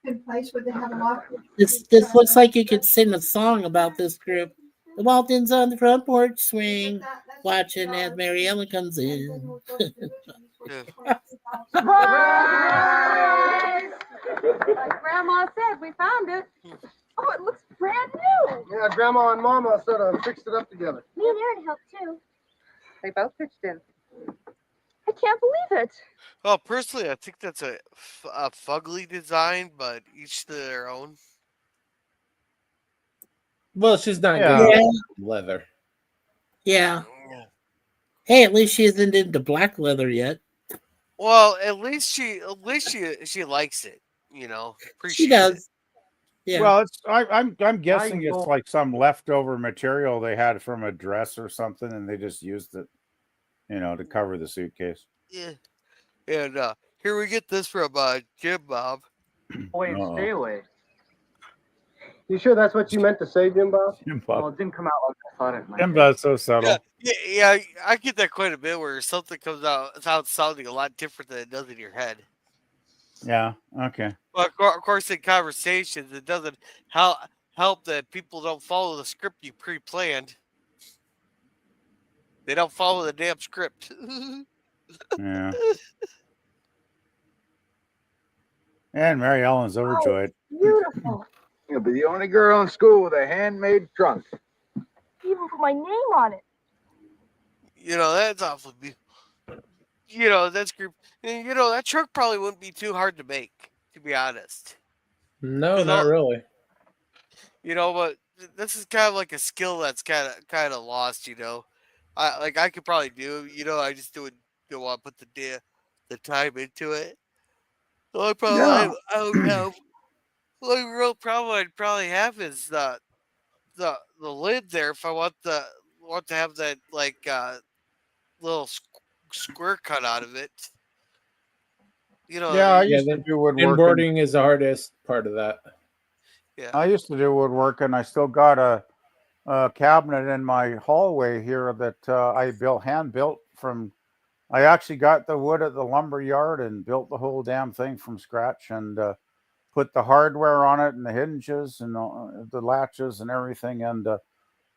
Good place where they have a locker. This looks like you could sing a song about this group. The Waltons on the front porch swing, watching as Mary Ellen comes in. Surprise! Like Grandma said, we found it. Oh, it looks brand new. Yeah, Grandma and Mama sort of fixed it up together. Me and Aaron helped too. They both pitched in. I can't believe it. Well, personally, I think that's a fugly design, but each to their own. Well, she's not getting leather. Yeah. Hey, at least she isn't into black leather yet. Well, at least she likes it. She does. Yeah. Well, I'm guessing it's like some leftover material they had from a dress or something, and they just used it, to cover the suitcase. Yeah. And here we get this from Jim Bob. Wait, stay away. You sure that's what you meant to say, Jim Bob? Well, it didn't come out like I thought it might. Jim Bob's so subtle. Yeah, I get that quite a bit where something comes out sounding a lot different than it does in your head. Yeah, okay. Well, of course, in conversations, it doesn't help that people don't follow the script you pre-planned. They don't follow the damn script. Yeah. And Mary Ellen's overjoyed. Beautiful. You'll be the only girl in school with a handmade trunk. Even put my name on it. That's awfully beautiful. That's group. That truck probably wouldn't be too hard to make, to be honest. No, not really. But this is kind of like a skill that's kind of lost. I could probably do. I just don't want to put the time into it. The only problem I would have, the only real problem I'd probably have is the lid there. If I want to have that little square cut out of it. I used to do woodworking. Inboarding is the hardest part of that. Yeah, I used to do woodworking. I still got a cabinet in my hallway here that I hand built from. I actually got the wood at the lumber yard and built the whole damn thing from scratch and put the hardware on it and the hinges and the latches and everything. And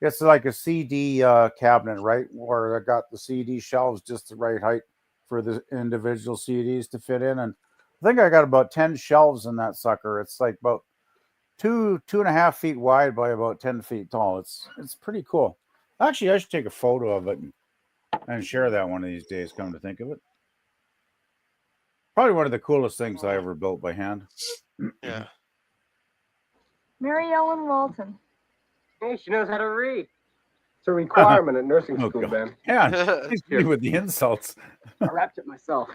it's like a CD cabinet, right? Where I got the CD shelves just the right height for the individual CDs to fit in. And I think I got about 10 shelves in that sucker. It's like about 2.5 feet wide by about 10 feet tall. It's pretty cool. Actually, I should take a photo of it and share that one of these days, come to think of it. Probably one of the coolest things I ever built by hand. Yeah. Mary Ellen Walton. Hey, she knows how to read. It's a requirement at nursing school, God. Ben. Yeah, he's good with the insults. I wrapped it myself.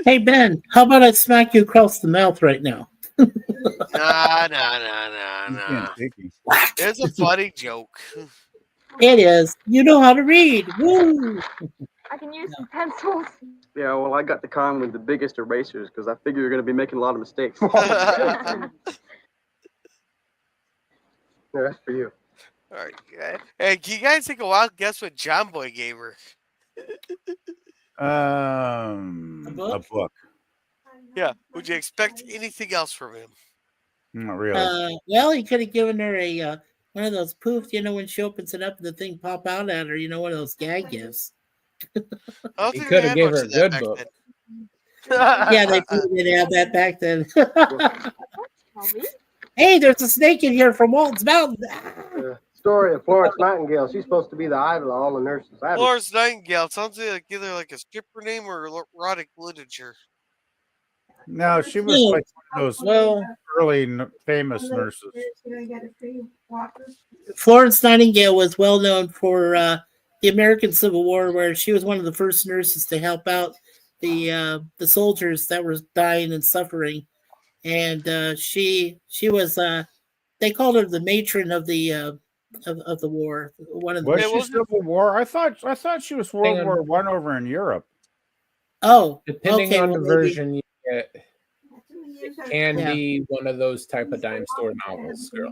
Hey, Ben, how about I smack you across the mouth right now? Nah. Cheeky. It's a funny joke. It is. You know how to read. Woo! I can use some pencils. Yeah, well, I got the con with the biggest erasers because I figure you're going to be making a lot of mistakes. Yeah, that's for you. All right. Hey, can you guys take a wild guess what John Boy gave her? A book. Yeah. Would you expect anything else from him? Not really. Well, he could have given her a one of those poofs, when she opens it up and the thing pop out at her, one of those gag gifts. He could have gave her a good book. Yeah, they didn't have that back then. Hey, there's a snake in here from Walton's Mountain. The story of Florence Nightingale. She's supposed to be the idol of all the nurses. Florence Nightingale sounds like either like a stripper name or erotic literature. No, she was like one of those early famous nurses. Florence Nightingale was well known for the American Civil War, where she was one of the first nurses to help out the soldiers that were dying and suffering. And she was they called her the matron of the war. One of the was she Civil War? I thought she was World War I over in Europe. Oh, depending okay, on the maybe. version you get, it can be one of those type of dime store novels. Girl.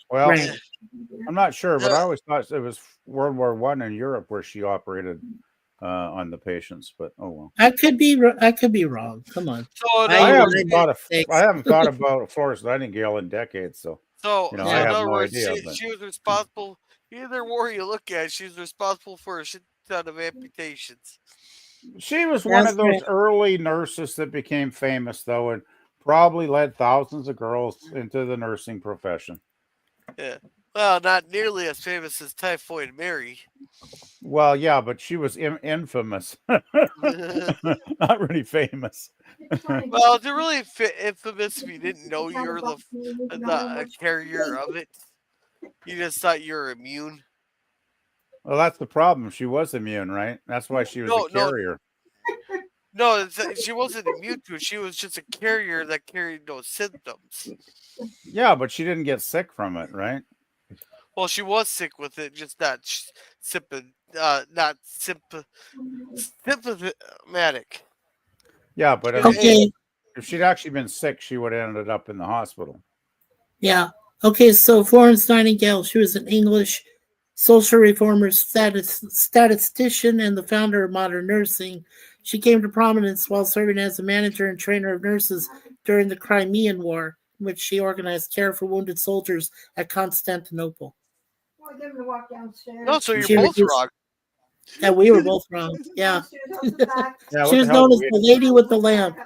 Well, Right. I'm not sure, but I always thought it was World War I in Europe where she operated on the patients. But oh well. I could be wrong. Come on. So I haven't thought about Florence Nightingale in decades. So in I have other no words, idea. she was responsible. Either war you look at, she's responsible for a shit ton of amputations. She was one of those early nurses that became famous, though, and probably led thousands of girls into the nursing profession. Yeah. Well, not nearly as famous as Typhoid Mary. Well, yeah, but she was infamous. Not really famous. Well, they're really infamous if you didn't know you were the carrier of it. You just thought you were immune. Well, that's the problem. She was immune, right? That's why she was a carrier. No, she wasn't immune to it. She was just a carrier that carried those symptoms. Yeah, but she didn't get sick from it, right? Well, she was sick with it, just not symptomatic. Yeah, but Okay. if she'd actually been sick, she would have ended up in the hospital. Yeah. Okay, so Florence Nightingale, she was an English social reformer, statistician, and the founder of modern nursing. She came to prominence while serving as a manager and trainer of nurses during the Crimean War, in which she organized care for wounded soldiers at Constantinople. No, so you're both wrong. Yeah, we were both wrong. Yeah. Yeah, She was known as the lady with the lamp.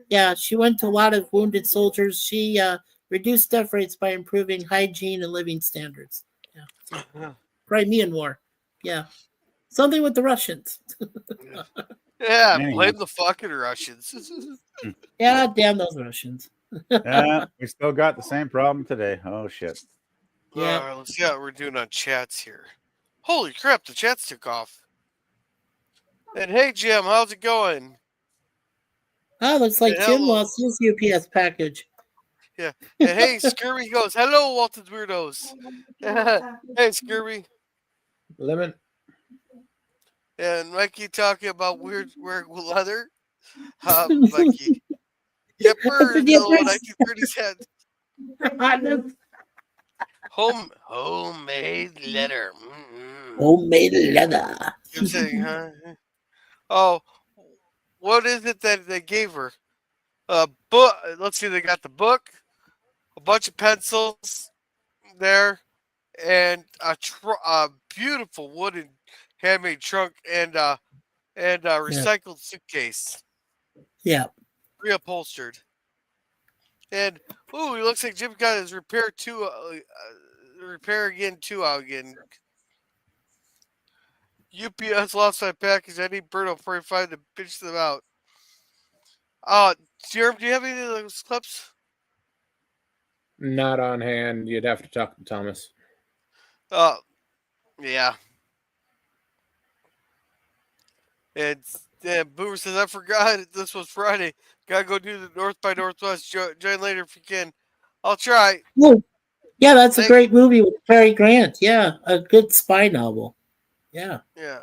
Yeah, she went to a lot of wounded soldiers. She reduced death rates by improving hygiene and living standards. Yeah, so, Crimean War. Yeah, something with the Russians. Yeah, blame the fucking Russians. Yeah, damn those Russians. Yeah, we still got the same problem today. Oh shit. Yeah. All right, let's see how we're doing on chats here. Holy crap, the chats took off. And hey, Jim, how's it going? Oh, looks like And Jim hello. lost his UPS package. Yeah. And hey, Scurvy goes, hello, Walton's Weirdos. Hey, Scurvy. Lemon. And Mikey talking about weird wearing leather. Mikey. Yepper, no, 1937. Homemade leather. Homemade leather. You're saying, huh? Oh, what is it that they gave her? Book. Let's see. They got the book, a bunch of pencils there, and a beautiful wooden handmade trunk and a recycled suitcase. Yeah. Reupholstered. And ooh, it looks like Jim got his repair again out again. UPS lost my package. I need Berto 45 to pitch them out. Jerem, do you have any of those clips? Not on hand. You'd have to talk to Thomas. Yeah. And Boomer says, I forgot this was Friday. Gotta go do the North by Northwest. Join later if you can. I'll try. Oh, yeah, that's a great movie with Cary Grant. Yeah, a good spy novel. Yeah. Yeah.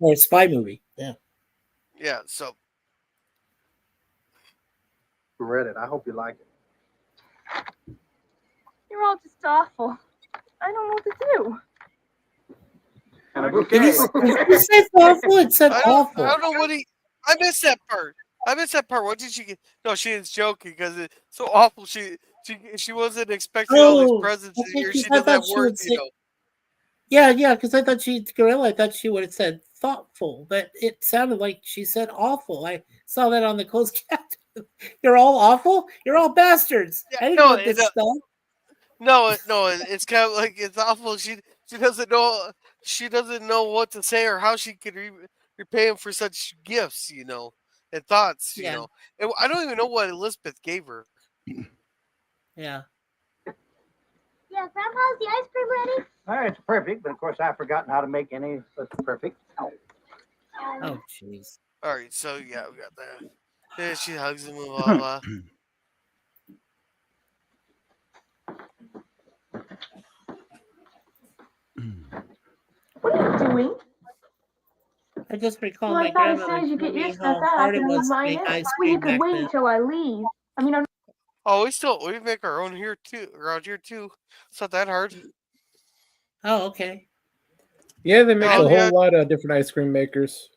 Or a spy movie. Yeah. Yeah, so. Read it. I hope you like it. You're all just awful. I don't know what to do. And a bouquet. Did you say awful? It said awful. I don't know what I missed that part. What did she get? No, she is joking because it's so awful. She wasn't expecting all these presents okay, here. She 'cause I doesn't thought have she words, would say- Yeah, because I thought I thought she would have said thoughtful, but it sounded like she said awful. I saw that on the closed caption. You're all awful? You're all bastards. I didn't want this stuff. No, it's kind of like it's awful. She doesn't know what to say or how she could repay him for such gifts, and thoughts, And I don't even know what Elizabeth gave her. Yeah. Yeah, Grandpa, is the ice cream ready? It's perfect, but of course I've forgotten how to make any such perfect. Oh, jeez. All right, so yeah, we got that. Yeah, she hugs him, blah blah. What are you doing? I just recall Well, my I thought as grandmother soon as you get telling your me stuff how out, I hard it can was leave to mine make in. ice Well, you cream could back wait then. until I leave. I mean, Oh, we make our own here too, around here too. It's not that hard. Oh, okay. Yeah, they make Oh, a yeah. whole lot of different ice cream makers.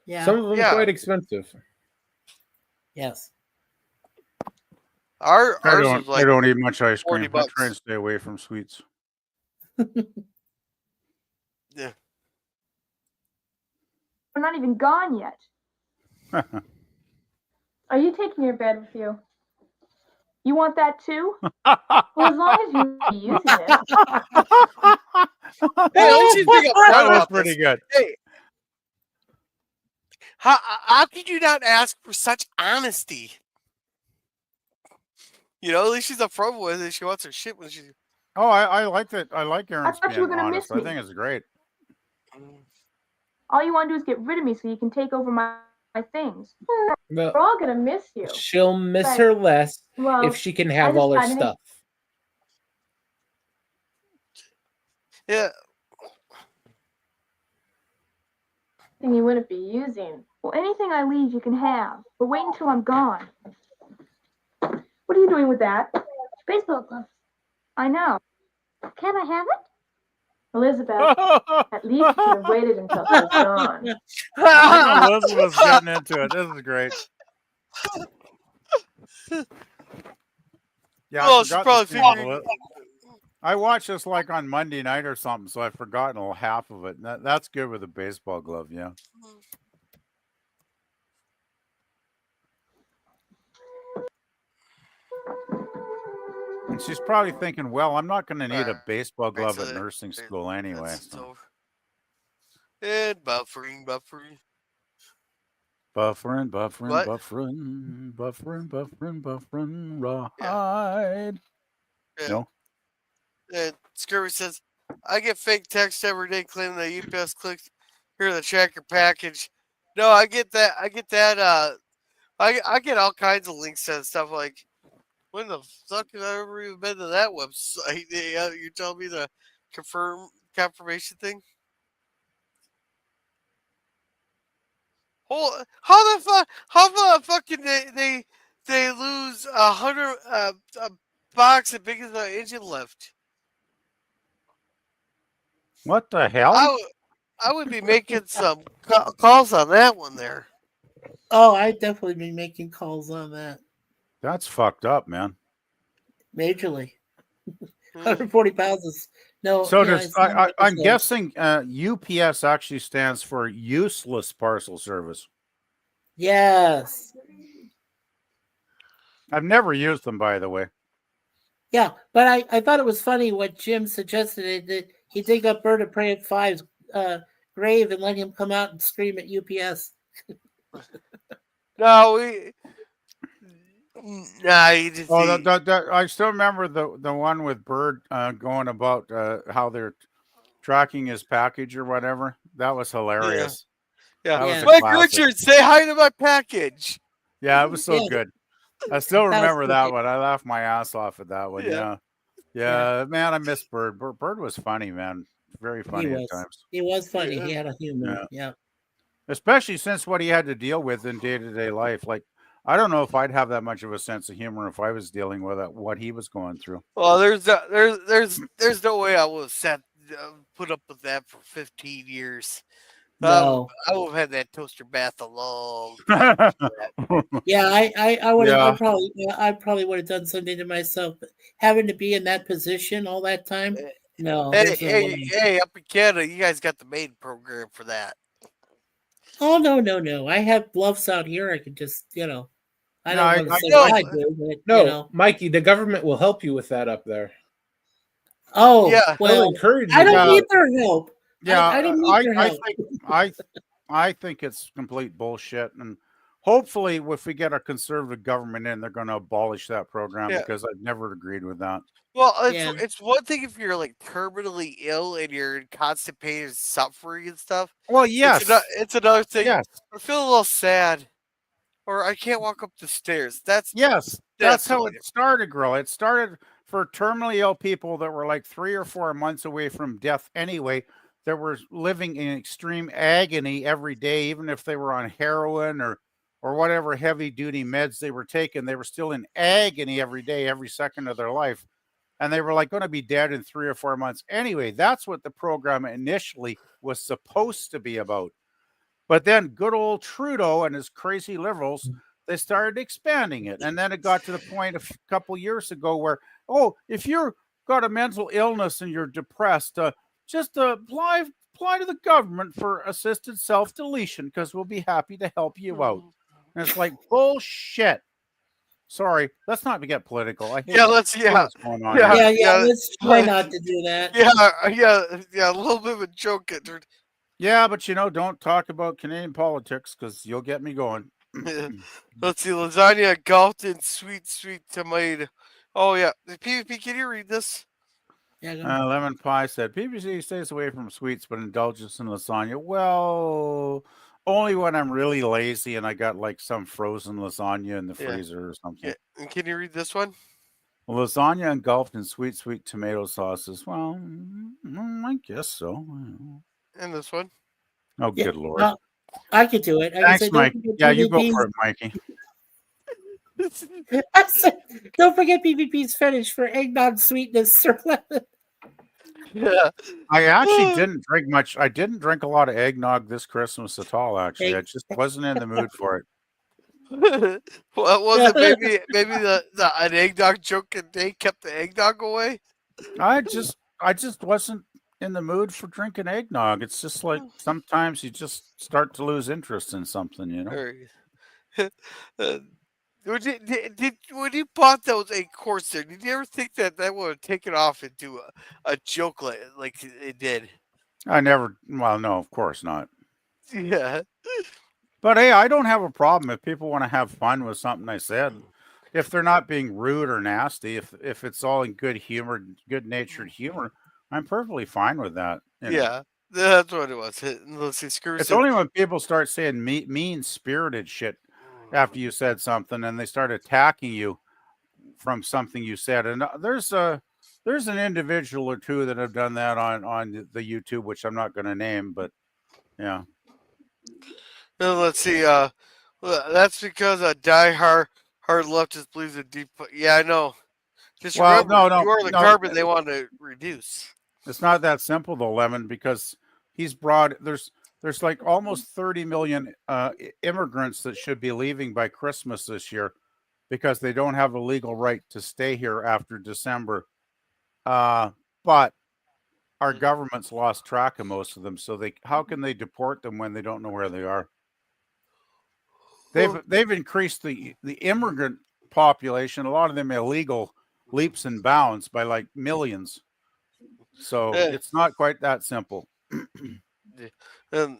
Yeah. Some of them Yeah. quite expensive. Yes. Ours I was like don't eat much ice cream. I $40. try and stay away from sweets. Yeah. we're not even gone yet. Are you taking your bed with you? You want that too? Well, as long as you're using it. Hey, at least she's being upfront That was about pretty this. good. Hey, how could you not ask for such honesty? At least she's upfront with it. She wants her shit when she. Oh, I like that. I like Aaron's thought you were being gonna honest. miss me. I think it's great. All you want to do is get rid of me so you can take over my things. Well, We're all gonna miss you. she'll miss But- her less well, if she can I have just all her got an- stuff. Yeah. Thing you wouldn't be using. Well, anything I leave you can have, but wait until I'm gone. What are you doing with that? Baseball glove. I know. Can I have it? Elizabeth, at least you should have waited until she was gone. Elizabeth's getting into it. This is great. Yeah, Well, I she forgot probably to see figured- I watched this like on Monday night or something, so I've forgotten half of it. And that's good with a baseball glove, yeah. And she's probably thinking, well, I'm not going to need a baseball glove so at nursing school anyway. So. And buffering. Buffering, What? ride. No. And Scurvy says, I get fake text every day claiming that UPS clicked here the tracker package. No, I get that. I get all kinds of links and stuff like, when the fuck have I ever even been to that website? You tell me the confirmation thing? How the fucking they lose 100 a box as big as the engine lift? What the hell? I would be making some calls on that one there. Oh, I'd definitely be making calls on that. That's fucked up, man. Majorly. 140 pounds is no. So yeah, I'm guessing UPS actually stands for useless parcel service. Yes. I've never used them, by the way. Yeah, but I thought it was funny what Jim suggested that he dig up Bird of Prey at 5's grave and let him come out and scream at UPS. No, I still remember the one with Bird going about how they're tracking his package or whatever. That was hilarious. Yeah. Mike Richards, say hi to my package. Yeah, it was so good. I still remember that one. I laughed my ass off at that one. Yeah, man, I miss Bird. Bird was funny, man. Very funny at times. He was funny. He had a humor. Yeah. Especially since what he had to deal with in day-to-day life. Like, I don't know if I'd have that much of a sense of humor if I was dealing with what he was going through. Well, there's no way I would have put up with that for 15 years. No. I would have had that toaster bath alone. Yeah, I would have. I probably would have done something to myself. But having to be in that position all that time, no. Hey, up in Canada, you guys got the maid program for that. Oh no! I have gloves out here. I could just, I don't want to say what I do, but Mikey, the government will help you with that up there. Oh, yeah. Well, encourage you. I don't need their help. Yeah, I don't need their help. I think it's complete bullshit, and hopefully, if we get a conservative government in, they're going to abolish that program because I've never agreed with that. Well, it's one thing if you're like terminally ill and you're in constant pain and suffering and stuff. Well, yes, it's another thing. Yes. I feel a little sad, or I can't walk up the stairs. That's how it started, girl. It started for terminally ill people that were like 3 or 4 months away from death anyway. That were living in extreme agony every day, even if they were on heroin or whatever heavy duty meds they were taking. They were still in agony every day, every second of their life. And they were like going to be dead in 3 or 4 months. Anyway, that's what the program initially was supposed to be about. But then good old Trudeau and his crazy liberals, they started expanding it. And then it got to the point a couple years ago where, if you've got a mental illness and you're depressed, just apply to the government for assisted self-deletion because we'll be happy to help you out. And it's like bullshit. Sorry, let's not get political. I hate what's going on. Let's try not to do that. Yeah, a little bit of a joke. Yeah, but don't talk about Canadian politics because you'll get me going. Let's see, lasagna, Walton, sweet tomato. Oh yeah, PvP, can you read this? Yeah, Lemon Pie said, PPC stays away from sweets but indulges in lasagna. Well, only when I'm really lazy and I got like some frozen lasagna in the freezer or something. Yeah. And can you read this one? Lasagna engulfed in sweet tomato sauces. Well, I guess so. And this one? Oh, good Lord. I could do it. Thanks, Mike. Yeah, you go for it, Mikey. I said, don't forget PvP's fetish for eggnog sweetness, Sir Lemon. Yeah. I actually didn't drink much. I didn't drink a lot of eggnog this Christmas at all, actually. I just wasn't in the mood for it. What was it? Maybe an eggnog joke and they kept the eggnog away? I just wasn't in the mood for drinking eggnog. It's just like sometimes you just start to lose interest in something, When you bought those 8 course there, did you ever think that would have taken off into a joke like it did? I never. Well, no, of course not. Yeah. But hey, I don't have a problem if people want to have fun with something I said. If they're not being rude or nasty, if it's all in good humor, good natured humor, I'm perfectly fine with that. Yeah, that's what it was. Let's see, Screw It's said, only when people start saying mean spirited shit after you said something and they start attacking you from something you said. And there's an individual or two that have done that on the YouTube, which I'm not going to name, but yeah. let's see. That's because a diehard leftist believes in deep. Yeah, I know. Just Well, remember, no, you are the no. carbon they want to reduce. It's not that simple though, Lemon, because he's brought there's like almost 30 million immigrants that should be leaving by Christmas this year because they don't have a legal right to stay here after December. But our government's lost track of most of them, so how can they deport them when they don't know where they are? They've increased the immigrant population, a lot of them illegal, leaps and bounds by like millions. So it's not quite that simple. And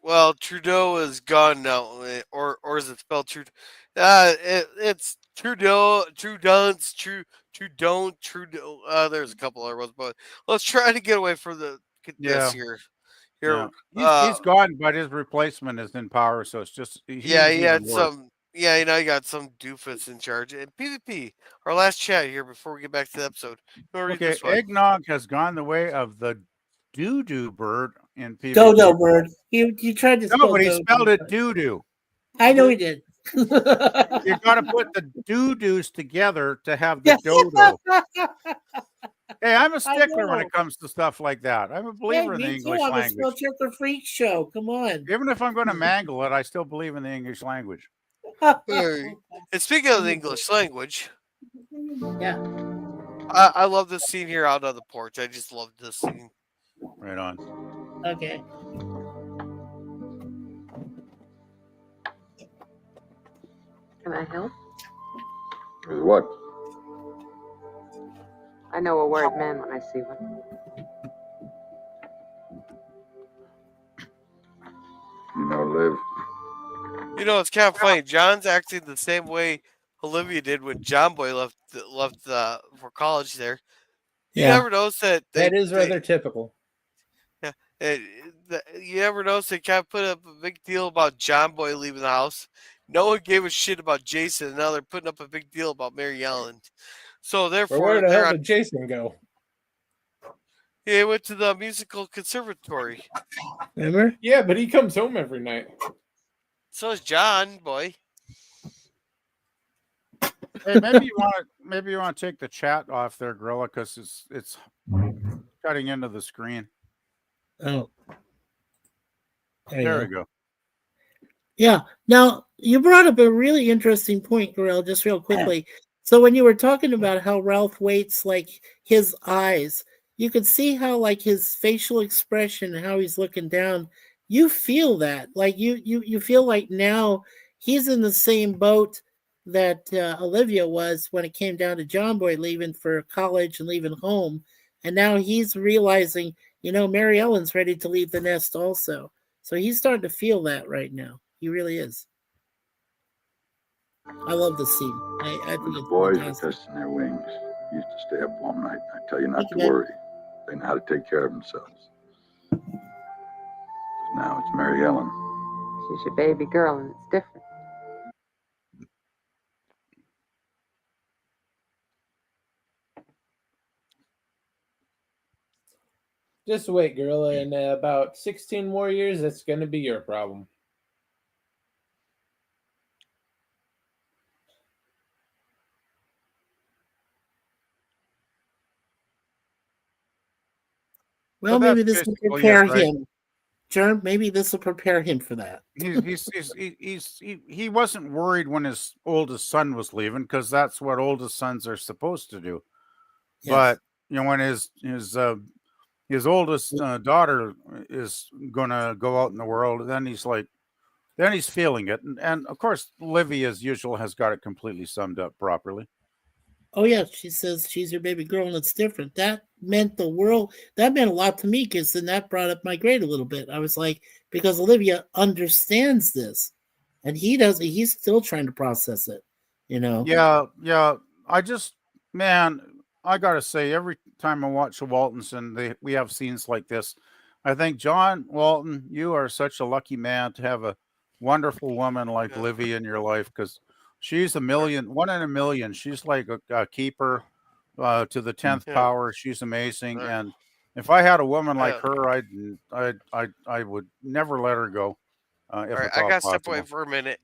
well, Trudeau is gone now, or is it spelled Trudeau? It's Trudeau, Trudeau. There's a couple other ones, but let's try to get away from this here. Yeah. He's gone, but his replacement is in power, so it's just he had some. Yeah, you got some doofus in charge. And PvP, our last chat here before we get back to the episode. Okay, eggnog has gone the way of the doo-doo bird in PvP. Dodo bird. You tried to spell No, but he spelled it doo-doo. I know he did. You got to put the doo-doos together to have the dodo. Hey, I'm a stickler when it comes to stuff like that. I'm a believer in the English language. I'm a spell checker freak show. Come on. Even if I'm going to mangle it, I still believe in the English language. And speaking of the English language, yeah, I love this scene here out on the porch. I just love this scene. Right on. Okay. Can I help? With what? I know a word man when I see one. You know, Liv. It's kind of funny. John's acting the same way Olivia did when John Boy left for college there. You never notice that. That is rather typical. Yeah. You ever notice they kind of put up a big deal about John Boy leaving the house? No one gave a shit about Jason, and now they're putting up a big deal about Mary Ellen. So therefore, where the hell did Jason go? He went to the musical conservatory. Remember? Yeah, but he comes home every night. So is John Boy. Hey, maybe you want to take the chat off there, Gorilla, because it's cutting into the screen. Oh, there we go. Yeah. Now you brought up a really interesting point, Gorilla. Just real quickly. So when you were talking about how Ralph Waits, like his eyes, you could see how like his facial expression, how he's looking down. You feel that, like you feel like now he's in the same boat that Olivia was when it came down to John Boy leaving for college and leaving home, and now he's realizing, Mary Ellen's ready to leave the nest also. So he's starting to feel that right now. He really is. I love the scene. I think the boys are testing their wings. Used to stay up all night. I tell you not to worry. They know how to take care of themselves. Now it's Mary Ellen. She's your baby girl, and it's different. Just wait, Gorilla. In about 16 more years, that's going to be your problem. Well, maybe this will prepare him. Germ, maybe this will prepare him for that. He wasn't worried when his oldest son was leaving, because that's what oldest sons are supposed to do. Yes. But when his oldest daughter is gonna go out in the world, then he's like, then he's feeling it. And of course, Livy, as usual, has got it completely summed up properly. Oh yeah, she says she's her baby girl and it's different. That meant the world. That meant a lot to me because then that brought up my grade a little bit. I was like, because Olivia understands this, and he doesn't. He's still trying to process it. Yeah. I just, man, I gotta say, every time I watch the Waltons and we have scenes like this, I think, John Walton, you are such a lucky man to have a wonderful woman like Livy in your life, because she's one in a million. She's like a keeper to the 10th power. She's amazing. And if I had a woman like her, I would never let her go. All right, I gotta step away for a minute.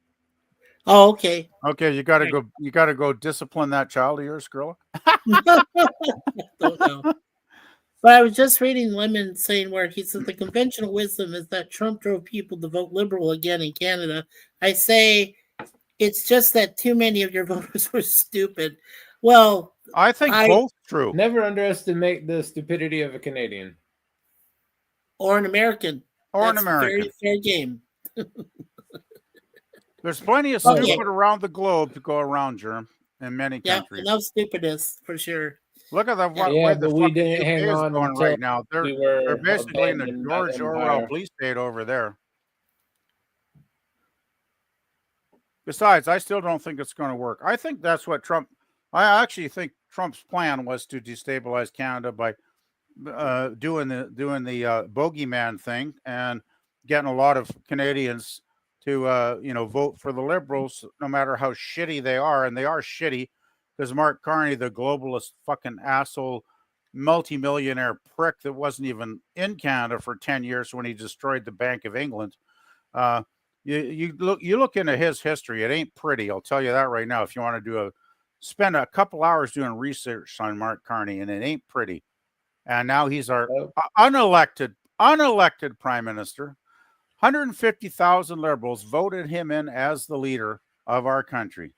Oh, okay. Okay, you gotta go. You gotta go discipline that child of yours, girl. Don't know. But I was just reading Lemon saying where he said the conventional wisdom is that Trump drove people to vote liberal again in Canada. I say it's just that too many of your voters were stupid. Well, I think both true. Never underestimate the stupidity of a Canadian. Or an American. Or That's an American. Very fair game. There's plenty of stupid around the globe to go around, Germ, in many countries. Yeah, enough stupidness for sure. Look at the way the we didn't UK hang is on going right now. They're basically in the George Orwell police state over there. Besides, I still don't think it's going to work. I think that's what I actually think Trump's plan was to destabilize Canada by doing the bogeyman thing and getting a lot of Canadians to vote for the Liberals, no matter how shitty they are, and they are shitty because Mark Carney, the globalist fucking asshole, multimillionaire prick that wasn't even in Canada for 10 years when he destroyed the Bank of England. You look into his history, it ain't pretty. I'll tell you that right now. If you want to spend a couple hours doing research on Mark Carney, and it ain't pretty. And now he's our unelected prime minister. 150,000 Liberals voted him in as the leader of our country.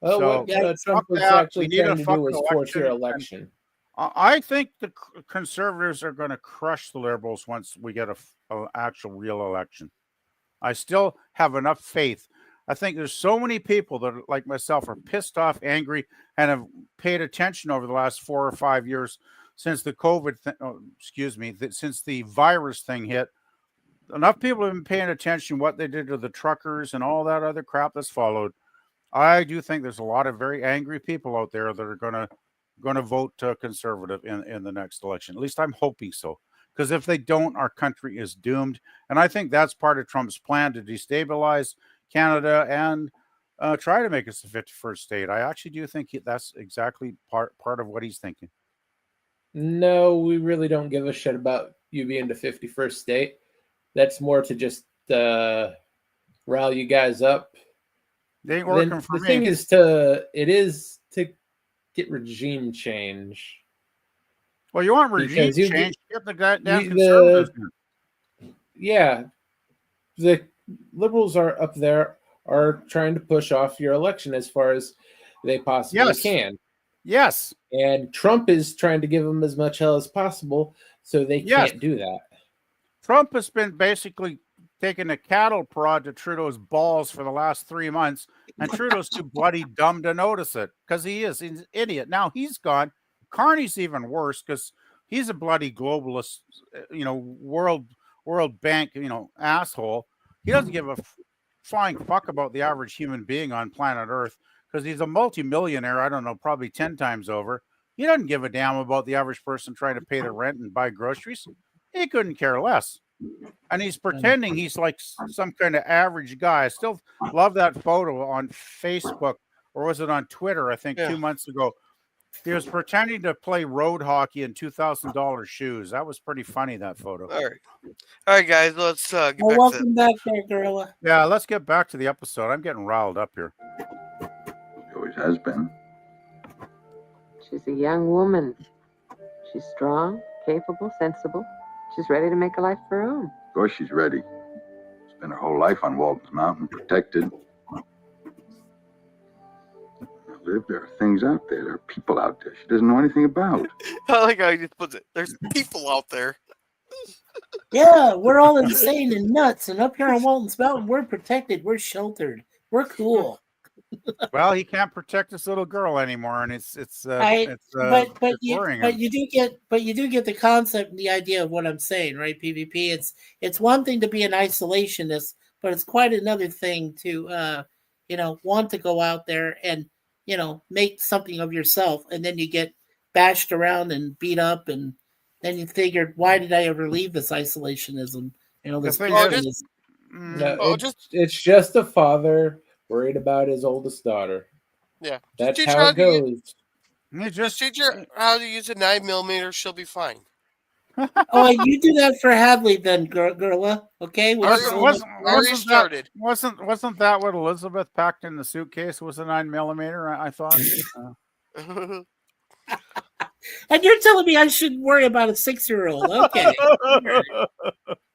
Well, so, what Trump was actually trying to do was force your election. I think the Conservatives are going to crush the Liberals once we get an actual real election. I still have enough faith. I think there's so many people that, like myself, are pissed off, angry, and have paid attention over the last 4 or 5 years since the since the virus thing hit. Enough people have been paying attention what they did to the truckers and all that other crap that's followed. I do think there's a lot of very angry people out there that are going to vote conservative in the next election. At least I'm hoping so. Because if they don't, our country is doomed. And I think that's part of Trump's plan to destabilize Canada and try to make us the 51st state. I actually do think that's exactly part of what he's thinking. No, we really don't give a shit about you being the 51st state. That's more to just rile you guys up. They ain't working for me. The thing is to get regime change. Well, you want regime change? Get the goddamn conservatives. Yeah, the Liberals are up there are trying to push off your election as far as they possibly can. Yes. And Trump is trying to give them as much hell as possible, so they can't do that. Trump has been basically taking a cattle prod to Trudeau's balls for the last 3 months, and Trudeau's too bloody dumb to notice it because he's an idiot. Now he's gone. Carney's even worse because he's a bloody globalist, World Bank, asshole. He doesn't give a flying fuck about the average human being on planet Earth because he's a multimillionaire, I don't know, probably 10 times over. He doesn't give a damn about the average person trying to pay the rent and buy groceries. He couldn't care less. And he's pretending he's like some kind of average guy. I still love that photo on Facebook, or was it on Twitter, I think 2 months ago. He was pretending to play road hockey in $2,000 shoes. That was pretty funny, that photo. All right, guys, let's get back welcome back there, Gorilla. Yeah, let's get back to the episode. I'm getting riled up here. She always has been. She's a young woman. She's strong, capable, sensible. She's ready to make a life of her own. Of course she's ready. Spent her whole life on Walton's Mountain, protected. Liv, there are things out there. There are people out there she doesn't know anything about. I like how he just puts it. There's people out there. Yeah, we're all insane and nuts, and up here on Walton's Mountain, we're protected, we're sheltered, we're cool. Well, he can't protect this little girl anymore, and it's worrying him. you do get the concept and the idea of what I'm saying, right? PvP. It's one thing to be an isolationist, but it's quite another thing to want to go out there and make something of yourself, and then you get bashed around and beat up, and then you figured, why did I ever leave this isolationism? This peacefulness. No, it's just a father worried about his oldest daughter. Yeah, that's how it goes. Just teach her how to use a 9mm. She'll be fine. Oh, you do that for Hadley then, Gerla. Okay, wasn't that what Elizabeth packed in the suitcase? Was a 9mm? I thought. And you're telling me I shouldn't worry about a 6-year-old? Okay.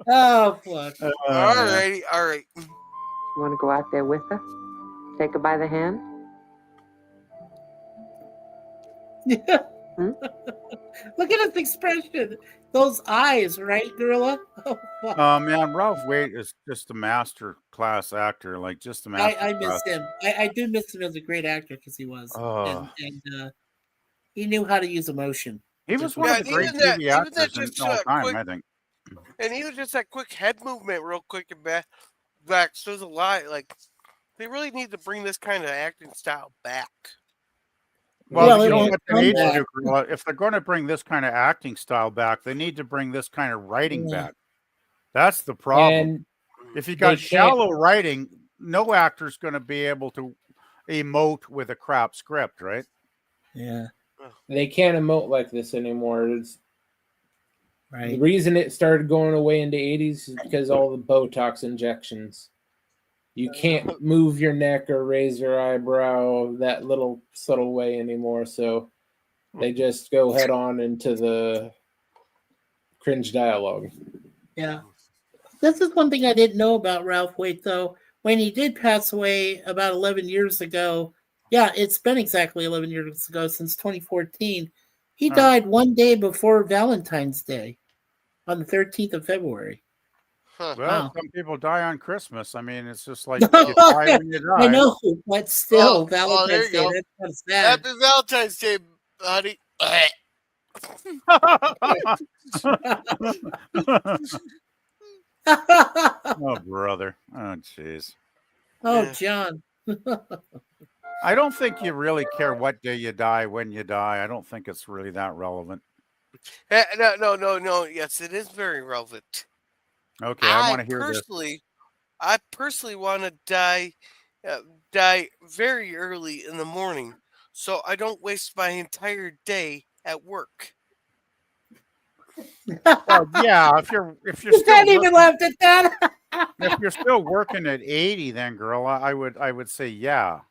Oh, fuck. All right. You want to go out there with her? Take her by the hand? Yeah. Look at his expression. Those eyes, right, Gorilla? Oh, fuck. Man, Ralph Waite is just a master class actor. Like, just a master I miss him. I do miss him as a great actor because he was. And he knew how to use emotion. He was one of the great TV actors in all time, I think. And even just that quick head movement real quick and back shows a lot. Like, they really need to bring this kind of acting style back. Well, you know what they need to do, if they're going to bring this kind of acting style back, they need to bring this kind of writing back. That's the problem. And if you got shallow writing, no actor's going to be able to emote with a crap script, right? Yeah. They can't emote like this anymore. Right. The reason it started going away in the 80s is because all the Botox injections. You can't move your neck or raise your eyebrow that little subtle way anymore. So they just go head on into the cringe dialogue. Yeah. This is one thing I didn't know about Ralph Waite, though. When he did pass away about 11 years ago, yeah, it's been exactly 11 years ago, since 2014. He died one day before Valentine's Day, on the 13th of February. Well, some people die on Christmas. I mean, it's just like you die when you die. I know, but still, Valentine's Day. Go. That's sad. Happy Valentine's Day, buddy. Oh, brother. Oh, jeez. Oh, John. I don't think you really care what day you die, when you die. I don't think it's really that relevant. No. Yes, it is very relevant. Okay, I want to hear this. I personally want to die very early in the morning, so I don't waste my entire day at work. Well, yeah, if you're You can't even laugh at that. if you're still working at 80, then girl, I would say yeah.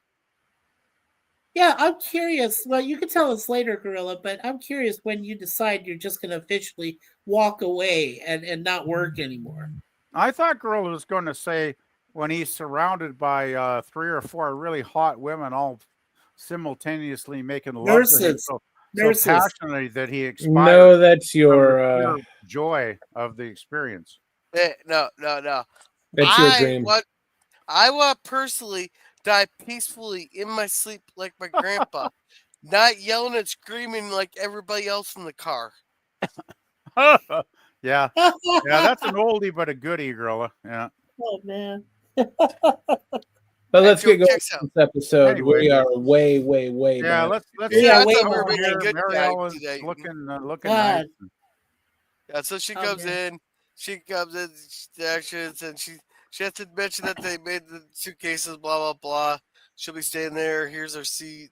Yeah, I'm curious. Well, you can tell us later, Gorilla, but I'm curious when you decide you're just going to officially walk away and not work anymore. I thought Gorilla was going to say when he's surrounded by 3 or 4 really hot women all simultaneously making love to him so passionately that he expired. No, that's your joy of the experience. No. That's your dream. I want personally die peacefully in my sleep like my grandpa, not yelling and screaming like everybody else in the car. Yeah, that's an oldie but a goodie, Gorilla. Yeah. Oh man. But let's get going to this episode. Anyway, we are way. Yeah, back. let's Mary Ellen looking nice. Yeah, so she comes in, actions, and she has to mention that they made the suitcases, blah blah blah. She'll be staying there. Here's her seat.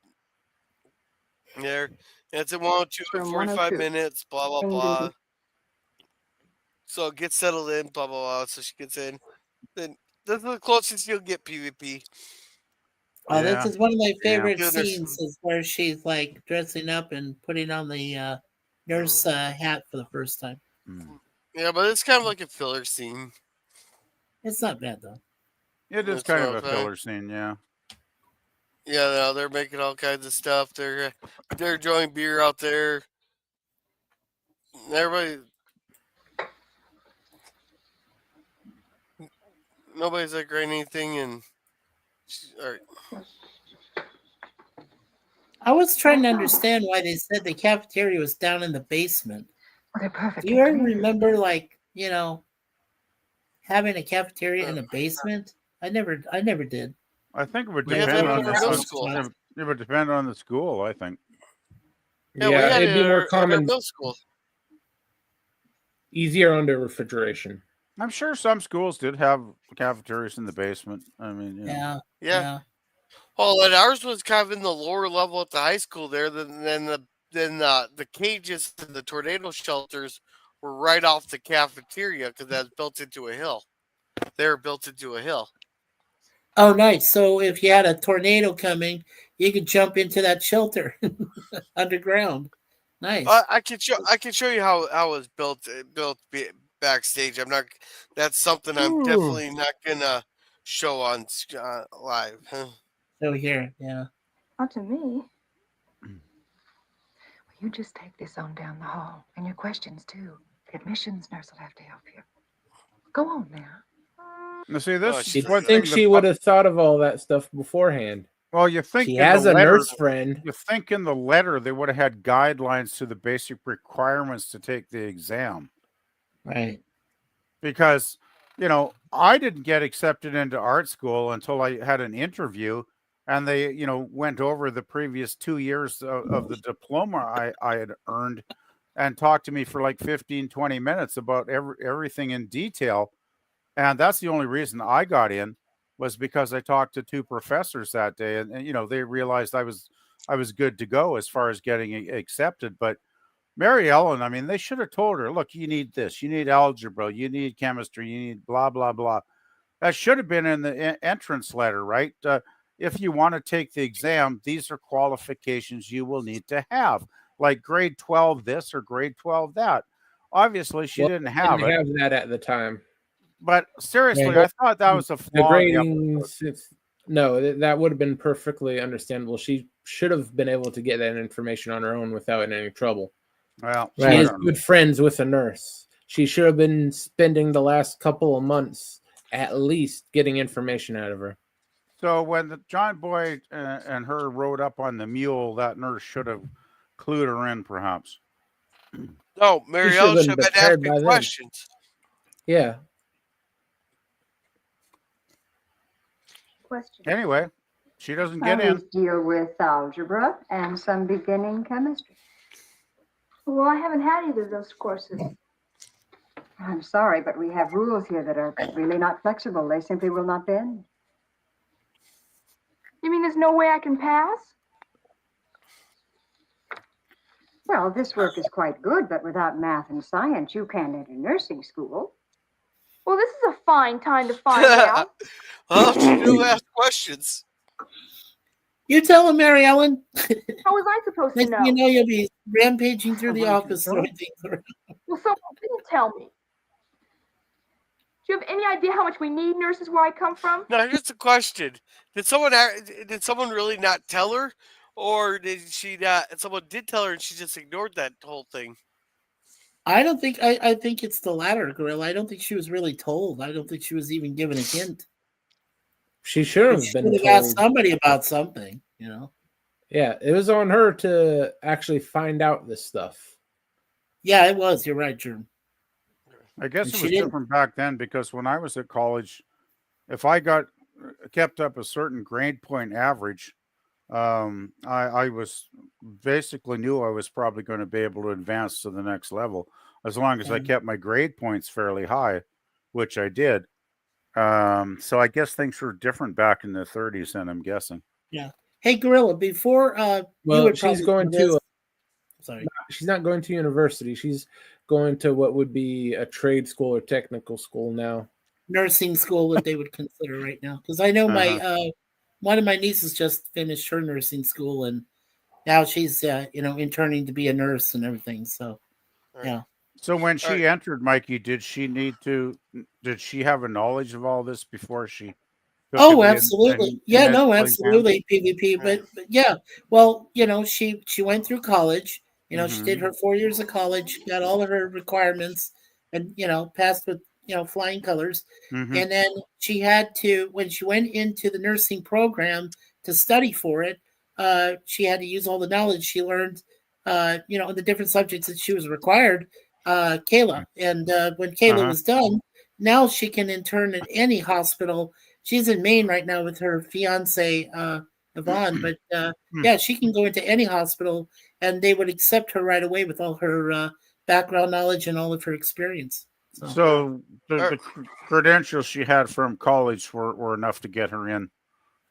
There, and it's in 45 minutes. Blah blah blah. So it gets settled in. Blah blah blah. So she gets in. Then this is the closest you'll get PvP. Oh, this is one of my favorite scenes, is where she's like dressing up and putting on the nurse hat for the first time. Yeah, but it's kind of like a filler scene. It's not bad though. It is kind of a filler scene, yeah. Yeah, no, they're making all kinds of stuff. They're enjoying beer out there. Everybody. Nobody's like writing anything and. All right. I was trying to understand why they said the cafeteria was down in the basement. Well, they're Do perfectly you ever clear. remember, like, having a cafeteria in a basement? I never did. I think it would We had depend that on in our middle the school. it would depend on the school, I think. Yeah, we had it'd be it more at our common, middle school. easier under refrigeration. I'm sure some schools did have cafeterias in the basement. I mean, you know. Yeah. Well, and ours was kind of in the lower level at the high school there. Then the cages and the tornado shelters were right off the cafeteria because that's built into a hill. They were built into a hill. Oh, nice. So if you had a tornado coming, you could jump into that shelter underground. Nice. I can show you how it was built backstage. I'm not. That's something I'm definitely not gonna show on live. Huh? So here, yeah. Not to me. You just take this on down the hall. And your questions, too. The admissions nurse will have to help you. Go on now. Now, see, this You'd think she would have thought of all that stuff beforehand. Well, you think she in has the a letter, nurse friend. You think in the letter they would have had guidelines to the basic requirements to take the exam. Right. Because, I didn't get accepted into art school until I had an interview, and they, went over the previous 2 years of the diploma I had earned and talked to me for like 15, 20 minutes about everything in detail. And that's the only reason I got in, was because I talked to 2 professors that day, and they realized I was good to go as far as getting accepted. But Mary Ellen, I mean, they should have told her, look, you need this, you need algebra, you need chemistry, you need blah, blah, blah. That should have been in the entrance letter, right? If you want to take the exam, these are qualifications you will need to have, like grade 12 this or grade 12 that. Obviously, she didn't have it. Have that at the time. But seriously, I thought that was a flaw. The grading, no, that would have been perfectly understandable. She should have been able to get that information on her own without any trouble. Well, she is good friends with a nurse. She should have been spending the last couple of months at least getting information out of her. So when John Boy and her rode up on the mule, that nurse should have clued her in, perhaps. No, Mary Ellen should have been asking questions. Yeah. Question. Anyway, she doesn't get in. Deal with algebra and some beginning chemistry. Well, I haven't had either of those courses. I'm sorry, but we have rules here that are really not flexible. They simply will not bend. You mean there's no way I can pass? Well, this work is quite good, but without math and science, you can't enter nursing school. Well, this is a fine time to find out. Well, she do ask questions. You tell him, Mary Ellen. How was I supposed to know? You know, you'll be rampaging through the office. Well, someone didn't tell me. Do you have any idea how much we need nurses where I come from? No, here's the question: Did someone really not tell her, or did she not? Someone did tell her, and she just ignored that whole thing. I don't think. I think it's the latter, Gorilla. I don't think she was really told. I don't think she was even given a hint. She should have been told. Asked somebody about something, Yeah, it was on her to actually find out this stuff. Yeah, it was. You're right, Jerm. I guess it was different back then, because when I was at college, if I kept up a certain grade point average, I was basically knew I was probably going to be able to advance to the next level as long as I kept my grade points fairly high, which I did. So I guess things were different back in the 30s, then, I'm guessing. Yeah. Hey, Gorilla, before she's going to she's not going to university. She's going to what would be a trade school or technical school now. Nursing school, what they would consider right now. Because I know my one of my nieces just finished her nursing school, and now she's interning to be a nurse and everything. So yeah. So when she entered, Mikey, did she have a knowledge of all this before she? Oh, absolutely. Absolutely. PvP, but yeah. Well, she went through college. She did her 4 years of college, got all of her requirements, and passed with flying colors. Mhm. And then she had to, when she went into the nursing program to study for it, she had to use all the knowledge she learned, in the different subjects that she was required, Kayla. And when Kayla was done, now she can intern at any hospital. She's in Maine right now with her fiance, Yvonne, but yeah, she can go into any hospital and they would accept her right away with all her background knowledge and all of her experience. So the credentials she had from college were enough to get her in.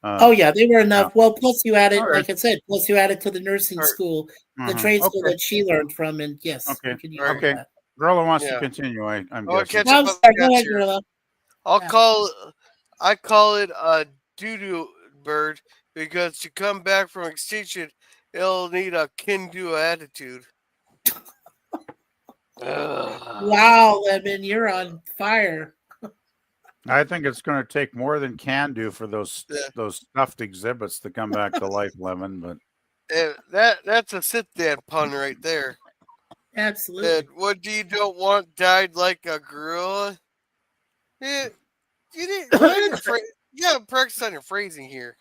Oh yeah, they were enough. Yeah. Well, plus you added, All right. like I said, plus you added to the nursing school, the trade school Okay. that she learned from, and yes, Okay. you can use Okay. that. Gorilla wants to Yeah. continue. I'm I'll guessing. catch No, up I'm on sorry, the go ahead, cats here. Gorilla. I call it a doo-doo bird because to come back from extinction, it'll need a can-do attitude. Wow, Lemon, you're on fire. I think it's going to take more than can do for those stuffed exhibits to come back to life, Lemon. But That's a sit-down pun right there. Absolutely. And what do you don't want died like a gorilla? Yeah, you gotta practice on your phrasing here.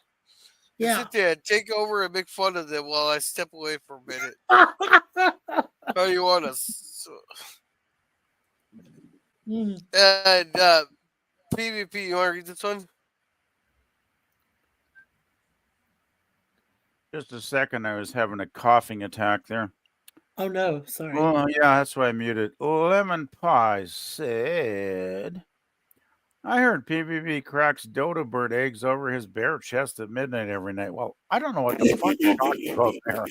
You sit there and take over and make fun of them while I step away for a minute. How you want us? And PvP, you want to read this one? just a second, I was having a coughing attack there. Oh no, sorry. Oh, yeah, that's why I muted. Lemon Pie said, I heard PvP cracks dodo bird eggs over his bare chest at midnight every night. Well, I don't know what the fuck you're talking about there.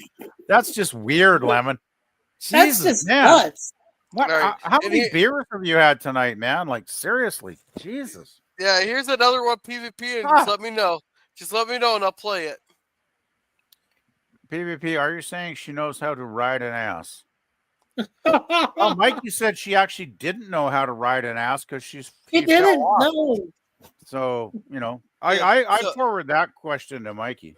That's just weird, Lemon. That's Jesus, just man. nuts. What? All right. How And many beers have you had tonight, man? Like, seriously. Jesus. Yeah, here's another one PvP, and just let me know. Just let me know, and I'll play it. PvP, are you saying she knows how to ride an ass? Oh, Mikey said she actually didn't know how to ride an ass because she didn't. fell off. No. So, I forward that question to Mikey.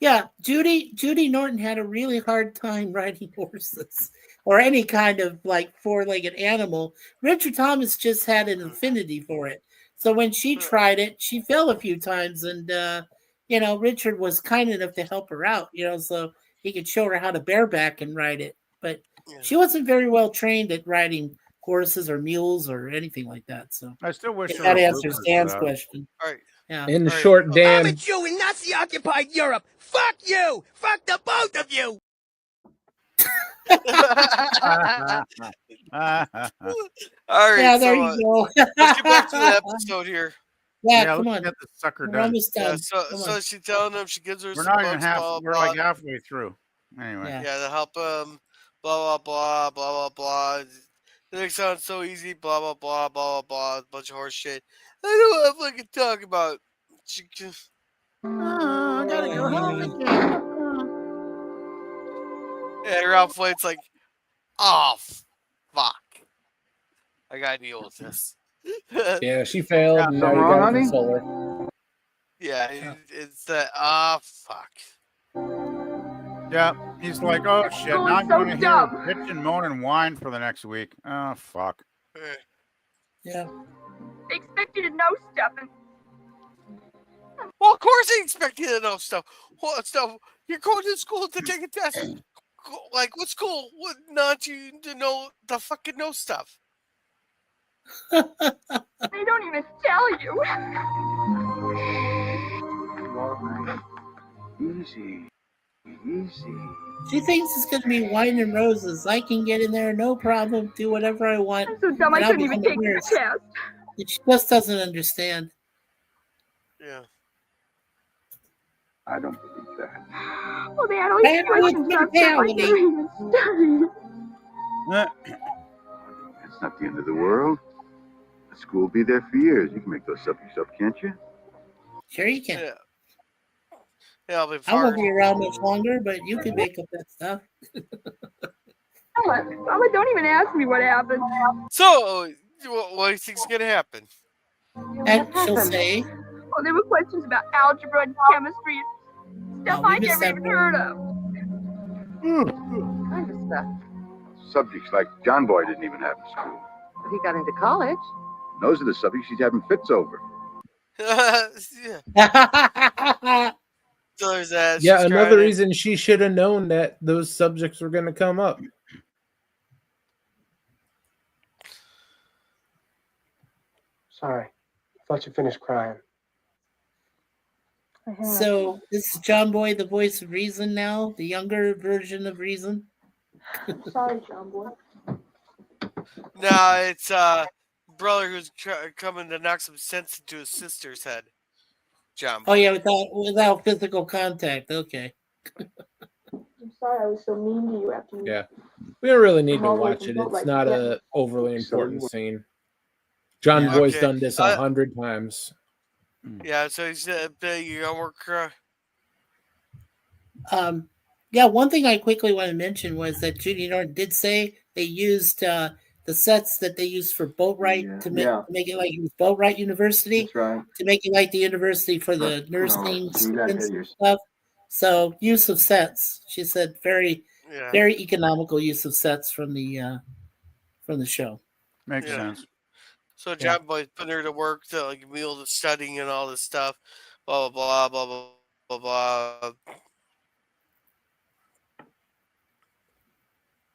Yeah, Judy Norton had a really hard time riding horses or any kind of like four-legged animal. Richard Thomas just had an affinity for it. So when she tried it, she fell a few times, and Richard was kind enough to help her out, so he could show her how to bareback and ride it. But she wasn't very well trained at riding horses or mules or anything like that. So I still wish that answers Dan's question. All right. Yeah. In short, Dan. I'm a Jew in Nazi-occupied Europe. Fuck you. Fuck the both of you. All right. Yeah, there you go. Let's get back to the episode here. Yeah, come on. Get the sucker We're done. almost done. So she's telling him she gives her We're some not even bugs, half. blah, We're blah, like halfway through. Anyway. Yeah, to help him. Blah blah blah blah blah blah. It sounds so easy. Blah blah blah blah blah. A bunch of horse shit. I don't have like to talk about. She just. I gotta go home again. Yeah, Ralph Wade's like, oh fuck, I gotta deal with this. Yeah, she failed. And now you wrong, got honey? to console her. Yeah, it's that. Fuck. Yeah, he's like, oh shit, now I'm so gonna hear dumb. her bitch and moan and whine for the next week. Oh fuck. Yeah. They expect you to know stuff. And Well, of course they expect you to know stuff. What stuff? You're going to school to take a test. Like, what school would not you to know the fucking know stuff? they don't even tell you. Easy. Easy. She thinks it's going to be wine and roses. I can get in there, no problem, do whatever I want. I'm so dumb I and I'll couldn't be even on the take the nurse. test. She just doesn't understand. Yeah. I don't believe that. Well, they had all these questions about stuff I never even studied. It's not the end of the world. The school will be there for years. You can make those subjects up, can't you? Sure you can. Yeah. Yeah, I'll be I won't be around much longer, but you can make up that stuff. Mama, don't even ask me what happened. So, what do you think's gonna happen? And she'll say, Oh, there were questions about algebra and chemistry and stuff I never even heard of. Kind of stuff. Subjects like John Boy didn't even have in school. He got into college. Those are the subjects she's having fits over. Yeah. So there's that. Yeah, She's another crying. reason she should have known that those subjects were going to come up. Sorry. Thought you finished crying. So this is John Boy, the voice of reason now, the younger version of reason. Sorry, John Boy. No, it's brother who's coming to knock some sense into his sister's head. John. Oh yeah, without physical contact. Okay. I'm sorry I was so mean to you after you. Yeah. We don't really need I'm to always watch it. felt It's like not you a can't- overly important scene. John Boy's done this 100 times. Yeah, so he's you know, work. Yeah, one thing I quickly want to mention was that Judy Norton did say they used the sets that they used for Boatwright to make it like it was Boatwright University. That's right. To make it like the university for the nursing you got students and yours. stuff. So use of sets. She said very economical use of sets from the show. Makes sense. So John Boy's putting her to work to like meal the studying and all this stuff. Blah blah blah blah blah blah blah.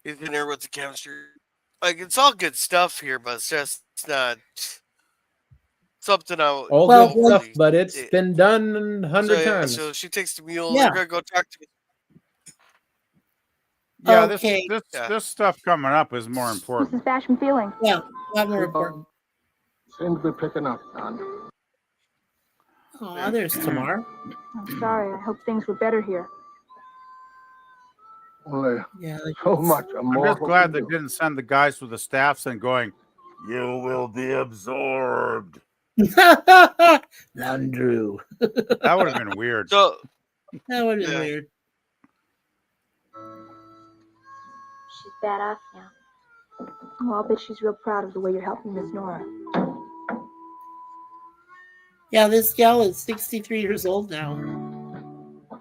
He's in there with the chemistry. Like it's all good stuff here, but it's just not something I would All good stuff, but it's been done 100 times. So she takes the mule. Yeah. They're gonna go talk to. Yeah, Okay. this stuff coming up is more important. This is fashion feeling. Yeah, a lot more important. Seems to be picking up, Don. Oh, there's Tamar. I'm sorry. I hope things were better here. Well, yeah, so much I'm more. just glad they didn't send the guys with the staffs and going, "You will be absorbed." Andrew. That would have been weird. So that would have been weird. She's badass now. Well, I'll bet she's real proud of the way you're helping Miss Nora. Yeah, this gal is 63 years old now.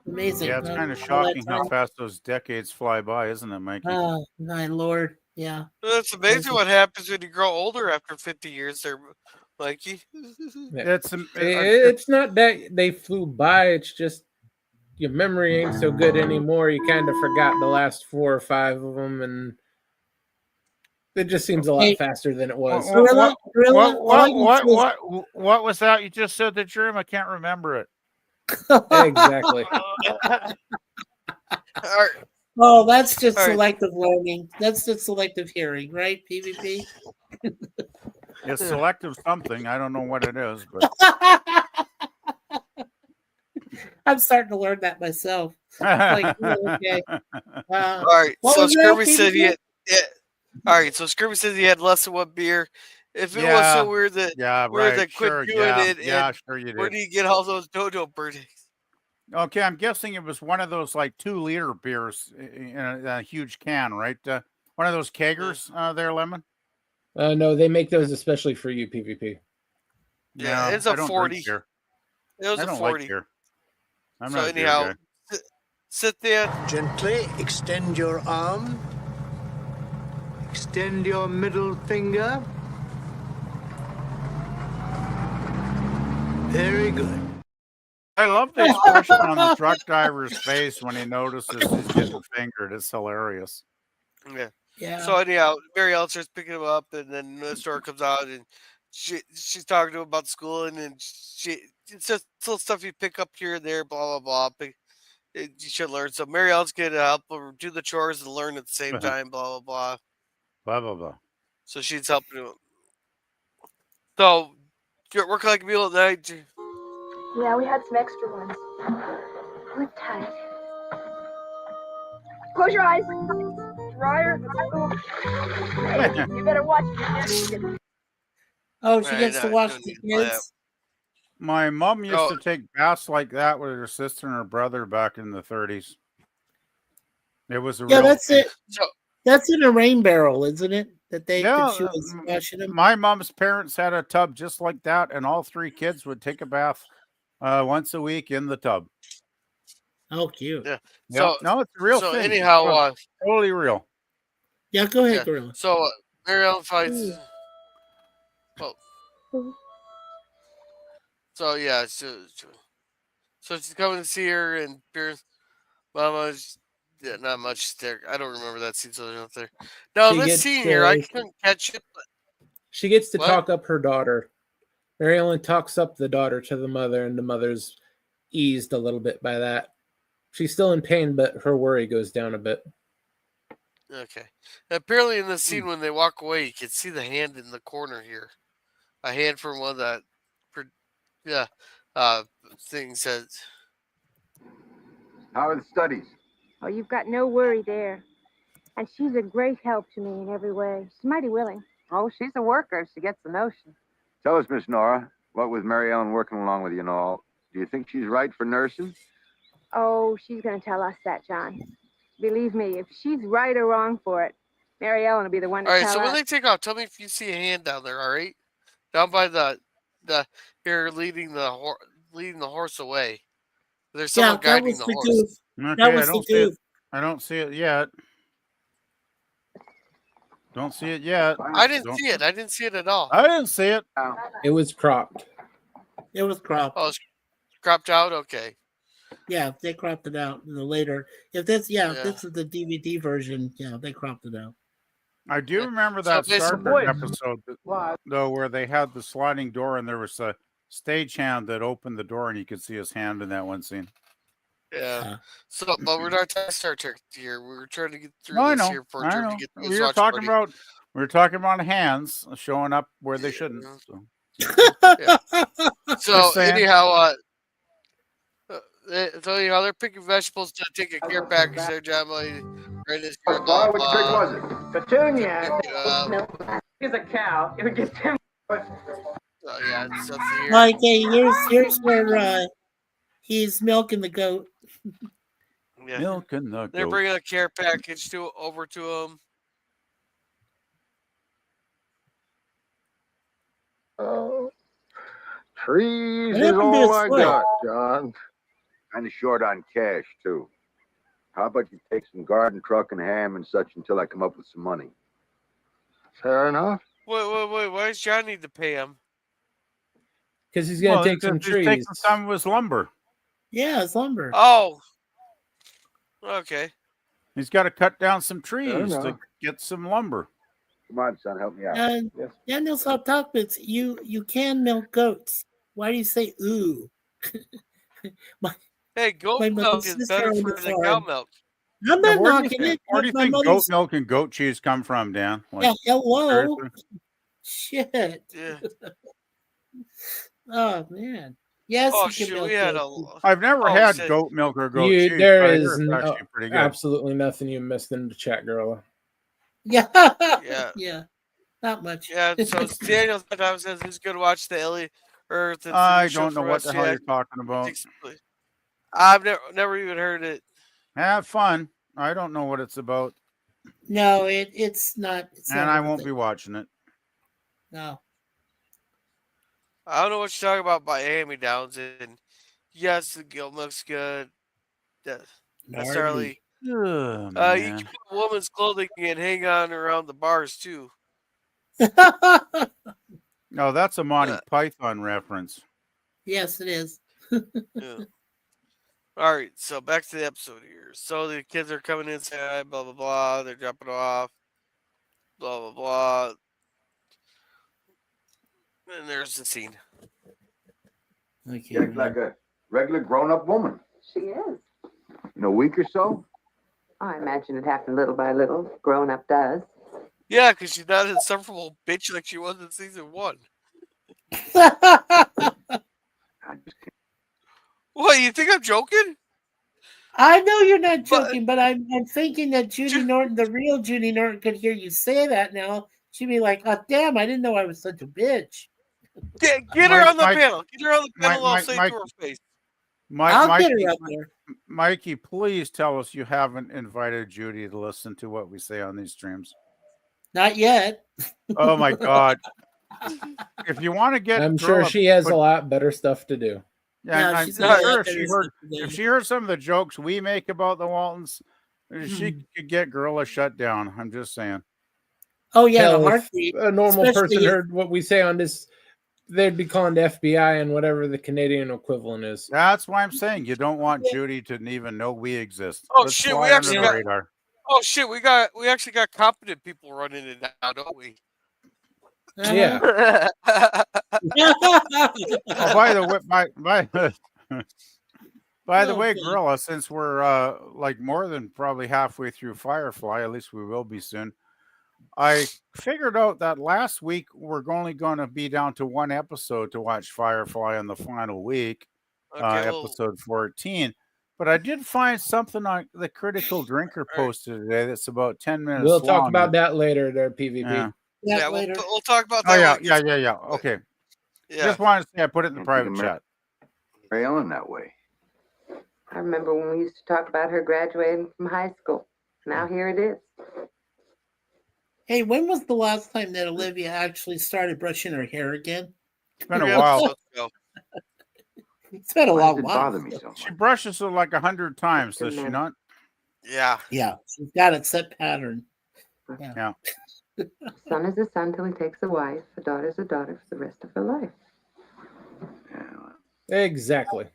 Amazing. Yeah, it's kind of shocking how fast those decades fly by, isn't it, Mikey? Oh, my lord. Yeah. It's amazing what happens when you grow older after 50 years there, Mikey. It's not that they flew by. It's just your memory ain't so good anymore. You kind of forgot the last 4 or 5 of them, and it just seems a lot faster than it was. What was that you just said the germ? I can't remember it. Exactly. Oh, that's just selective learning. That's just selective hearing, right? PvP. It's selective something. I don't know what it is, but I'm starting to learn that myself. Like, okay. All right. So Scurvy said he had. All right. So Scurvy said he had less than 1 beer. If it was so weird that quit doing it, sure you did. Where do you get all those dodo birdies? Okay, I'm guessing it was one of those like 2-liter beers in a huge can, right? One of those kegers there, Lemon. No, they make those especially for you, PvP. Yeah, it's a 40. It was a 40. Like I'm so not anyhow, sit there. Gently extend your arm. Extend your middle finger. Very good. I love the expression on the truck driver's face when he notices he's getting fingered. It's hilarious. Yeah. So anyhow, Mary Ellen starts picking him up, and then the store comes out, and she's talking to him about school, and then it's just little stuff you pick up here and there, blah blah blah. You should learn. So Mary Ellen's gonna help her do the chores and learn at the same time, blah blah blah. Blah blah blah. So she's helping him. So you're working like a mule at night. Yeah, we had some extra ones. Good tight. Close your eyes. Dryer. Hey, you better watch your Oh, she gets to watch the kids. My mom used to take baths like that with her sister and her brother back in the 30s. It was a real that's thing. it. That's in a rain barrel, isn't it? That she was washing them. My mom's parents had a tub just like that, and all 3 kids would take a bath once a week in the tub. Oh, cute. Yeah. So, no, it's a real so thing. Anyhow, totally real. Yeah, go ahead, Gorilla. So Mary Ellen finds Oh. So yeah, so she's coming to see her, and Mama's not much there. I don't remember that scene so out there. No, She this gets scene here, I couldn't catch it. But she gets to What? talk up her daughter. Mary Ellen talks up the daughter to the mother, and the mother's eased a little bit by that. She's still in pain, but her worry goes down a bit. Okay. Apparently, in the scene when they walk away, you can see the hand in the corner here. A hand from one of the things that. How are the studies? Oh, you've got no worry there. And she's a great help to me in every way. She's mighty willing. Oh, she's a worker if she gets the notion. Tell us, Miss Nora, what with Mary Ellen working along with you and all, do you think she's right for nursing? Oh, she's going to tell us that, John. Believe me, if she's right or wrong for it, Mary Ellen will be the one to All right, tell so when us. they take off, tell me if you see a hand down there. All right, down by the here leading the horse away. There's someone that guiding was the the horse. goof. Okay, That was the goof. I don't see it yet. Don't see it yet. I didn't see it. I didn't see it at all. I didn't see it. It was cropped. It was cropped. Oh, it's cropped out. Okay. Yeah, they cropped it out in the later. If this is the DVD version, yeah, they cropped it out. I do remember that Star Trek episode, though, where they had the sliding door and there was a stagehand that opened the door and you could see his hand in that one scene. Yeah. So, but we're not talking Star Trek here. We were trying to get through No, I this know. here for I Germ know. to get through We this were watch talking party. about hands showing up where they shouldn't. So, So saying. anyhow, they're picking vegetables to take a care package there, John. Right, this Which trick was it? Petunia. He's a cow. It would get him. Yeah, it's up here. Like, hey, here's where he's milking the goat. Yeah. Milking the They're goat. bringing a care package over to him. Oh, trees What is happened to all his I foot? got, John. Kind of short on cash, too. How about you take some garden truck and ham and such until I come up with some money? Fair enough. Wait. Why does John need to pay him? Because he's going to take some he's trees. taking some of his lumber. Yeah, it's lumber. Oh. Okay. He's got to cut down some trees enough. to get some lumber. Come on, son, help me out. Daniel Stop Talk Bits, you can milk goats. Why do you say ooh? Hey, goat my milk is sister better on for the the farm. cow milk. I'm not Where do you knocking think, it. where do you My think goat mother's- milk and goat cheese come from, Dan? Like, Yeah, hello. seriously? Shit. Yeah. Oh man. Yes. Oh you can shoot, milk we had goats. I've never Oh, had shit. goat milk or goat cheese. There but I is hear it's actually pretty good. absolutely nothing you missed in the chat, Gorilla. Yeah. Yeah. Yeah. Not much. Yeah, so Daniel sometimes says he's going to watch the Alien Earth. It's a I new show don't know from what the hell you're SGX. talking about. I've never even heard it. Have fun. I don't know what it's about, No, it's not. It's and not I worth won't it. be watching it. No. I don't know what you're talking about by hand-me-downs. And yes, the goat milk's good. Necessarily. Oh, You man. can put woman's clothing and hang on around the bars too. No, that's a Monty Python reference. Yes, it is. Yeah. All right, so back to the episode here. So the kids are coming inside, blah blah blah. They're dropping off, blah blah blah. And there's the scene. Okay. You act like a regular grown-up woman. She is. In a week or so? I imagine it happened little by little. Grown up does. Yeah, because she's not an insufferable bitch like she was in season 1. What, you think I'm joking? I know you're not joking, but I'm thinking that Judy Norton, the real Judy Norton, could hear you say that now. She'd be like, "Oh, damn! I didn't know I was such a bitch." Get her on the panel. Get her on the panel. I'll say to her face. I'll get her up there. Mikey, please tell us you haven't invited Judy to listen to what we say on these streams. Not yet. Oh my God! If you want to get, I'm sure she has a lot better stuff to do. Yeah, No, I'm she's got a lot sure better if she heard some of the jokes we make about the Waltons, she could get Gorilla shut down. I'm just saying. Oh yeah, Hell, the if heartbeat. a normal person Especially if- heard what we say on this, they'd be calling the FBI and whatever the Canadian equivalent is. That's why I'm saying you don't want Judy to even know we exist. Oh Let's shit, fly we under actually the got. radar. Oh shit, we actually got competent people running it now, don't we? Yeah. Oh, by the way, by the way, Okay. Gorilla, since we're like more than probably halfway through Firefly, at least we will be soon. I figured out that last week we're only going to be down to one episode to watch Firefly in the final week, Okay, well, episode 14. But I did find something on the Critical Drinker posted today that's about 10 minutes We'll talk long. about that later, there, PvP. Yeah. yeah, later. we'll talk about Oh, that. yeah, when we get yeah. Okay. Yeah. Just wanted to say I put it in the Can't private think of chat. Mary Ellen that way. I remember when we used to talk about her graduating from high school. Now here it is. Hey, when was the last time that Olivia actually started brushing her hair again? It's been a while. It's been a Why long does it while. bother me so much? She brushes it like 100 times, does she not? Yeah. Yeah, she's got a set pattern. Yeah. A son is a son till he takes a wife. A daughter's a daughter for the rest of her life. Exactly.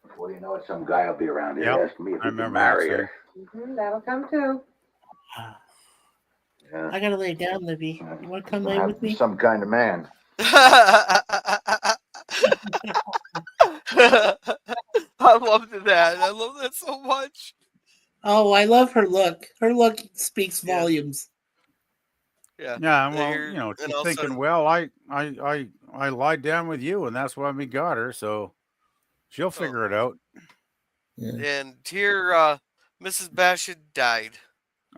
Before you know it, some guy will be around here Yep, asking me if I he can remember marry that her. That'll come too. Yeah. I gotta lay down, Libby. You want to come lay I'll with have me? some kind of man. I loved that. I love that so much. Oh, I love her look. Her look speaks volumes. Yeah. Yeah, well, There- you know, and she's also- thinking, well, I lied down with you, and that's why we got her, so she'll figure it out. And here, Mrs. Bassett died.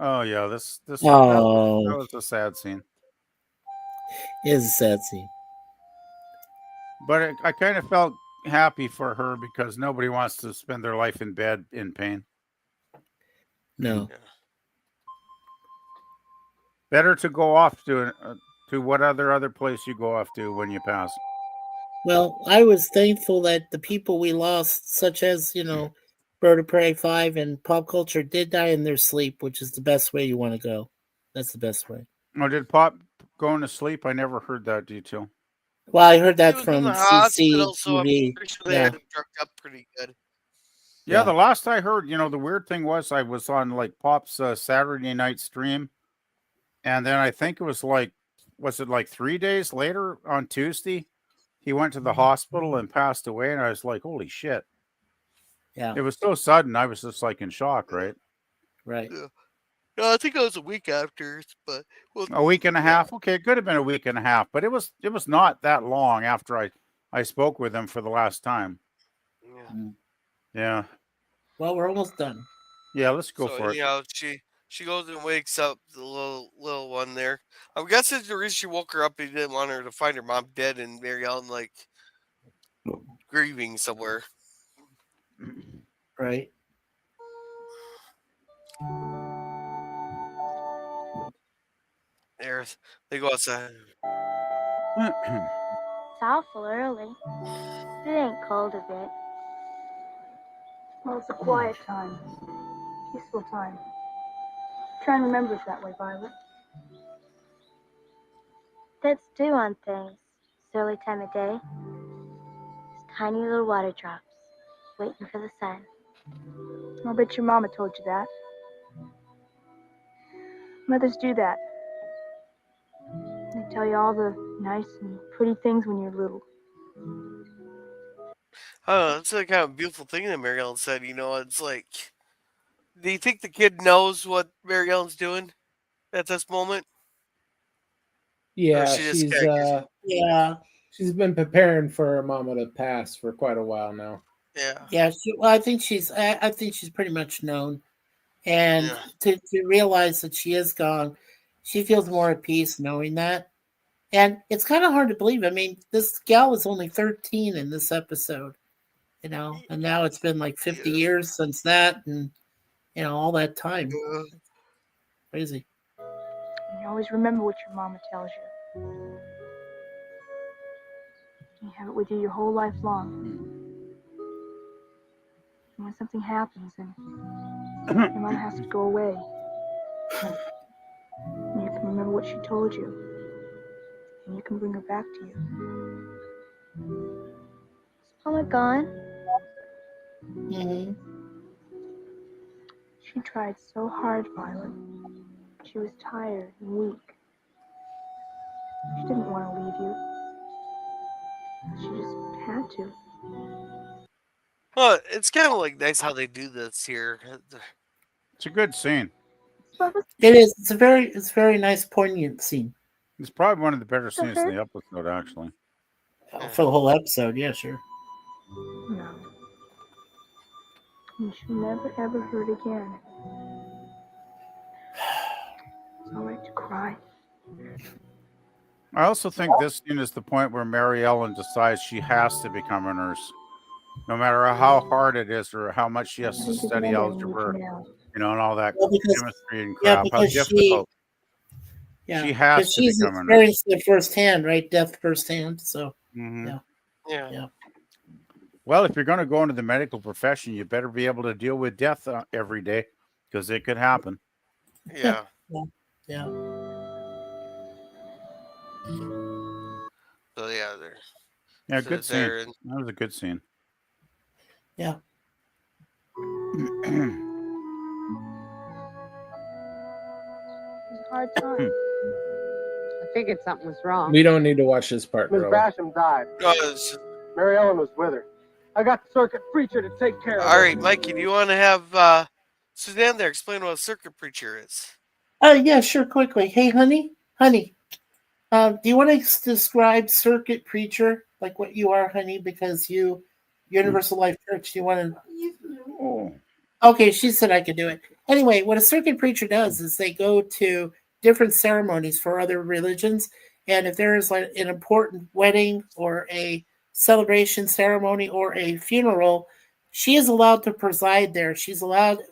Oh yeah, this that Oh. was a sad scene. It is a sad scene. But I kind of felt happy for her because nobody wants to spend their life in bed in pain. No. Better to go off to what other place you go off to when you pass. Well, I was thankful that the people we lost, such as, Bird of Prey 5 and Pop Culture, did die in their sleep, which is the best way you want to go. That's the best way. Oh, did Pop going to sleep? I never heard that detail. Well, I heard that He was from in the hospital, CCTV. so I'm pretty sure they had him drugged up pretty good. Yeah, the last I heard, the weird thing was I was on like Pop's Saturday night stream, and then I think it was like 3 days later on Tuesday, he went to the hospital and passed away, and I was like, holy shit. Yeah. It was so sudden, I was just like in shock, right? Right. Yeah. No, I think it was a week after, but A week and a half. Okay, it could have been a week and a half, but it was not that long after I spoke with him for the last time. Yeah. Well, we're almost done. Yeah, let's go for it. She goes and wakes up the little one there. I'm guessing the reason she woke her up, he didn't want her to find her mom dead and Mary Ellen like grieving somewhere. Right. There, they go outside. It's awful early. It ain't cold a bit. Well, it's a quiet time. Peaceful time. Try and remember it that way, Violet. That's dew on things. It's early time of day. It's tiny little water drops, waiting for the sun. I'll bet your mama told you that. Mothers do that. They tell you all the nice and pretty things when you're little. Oh, that's the kind of beautiful thing that Mary Ellen said. It's like, do you think the kid knows what Mary Ellen's doing at this moment? Yeah, Or she just she's been preparing for her mama to pass for quite a while now. Yeah. Yeah. I think she's pretty much known, and to realize that she is gone, she feels more at peace knowing that. And it's kind of hard to believe. I mean, this gal was only 13 in this episode, and now it's been like 50 years since that, and all that time. Crazy. You always remember what your mama tells you. You have it with you your whole life long. And when something happens and your mama has to go away, you can remember what she told you, and you can bring her back to you. Is Mama gone? Mm-hmm. She tried so hard, Violet. She was tired and weak. She didn't want to leave you. She just had to. Well, it's kind of like nice how they do this here. It's a good scene. It is. It's a very nice, poignant scene. It's probably one of the better scenes in the episode, actually. For the whole episode, yeah, sure. No. You should never ever hurt again. It's all right to cry. I also think this scene is the point where Mary Ellen decides she has to become a nurse. No matter how hard it is or how much she has to study algebra, and all that chemistry and crap, how difficult. She has to she's become a nurse. experienced it firsthand, right? Death firsthand. So, Yeah. Well, if you're going to go into the medical profession, you better be able to deal with death every day, because it could happen. Yeah. Yeah. So yeah, there. Yeah, So good scene. there and- That was a good scene. Yeah. Hard time. I figured something was wrong. We don't need to watch this part, Miss girl. Basham died. Mary Ellen was with her. I got the circuit preacher to take care of her. All right, Mikey, do you want to have Suzanne there explain what a circuit preacher is? Yeah, sure. Quickly. Hey, honey. Do you want to describe circuit preacher, like what you are, honey? Because you, Universal Life Church, you want to. Okay, she said I could do it. Anyway, what a circuit preacher does is they go to different ceremonies for other religions, and if there is like an important wedding or a celebration ceremony or a funeral, she is allowed to preside there. She's allowed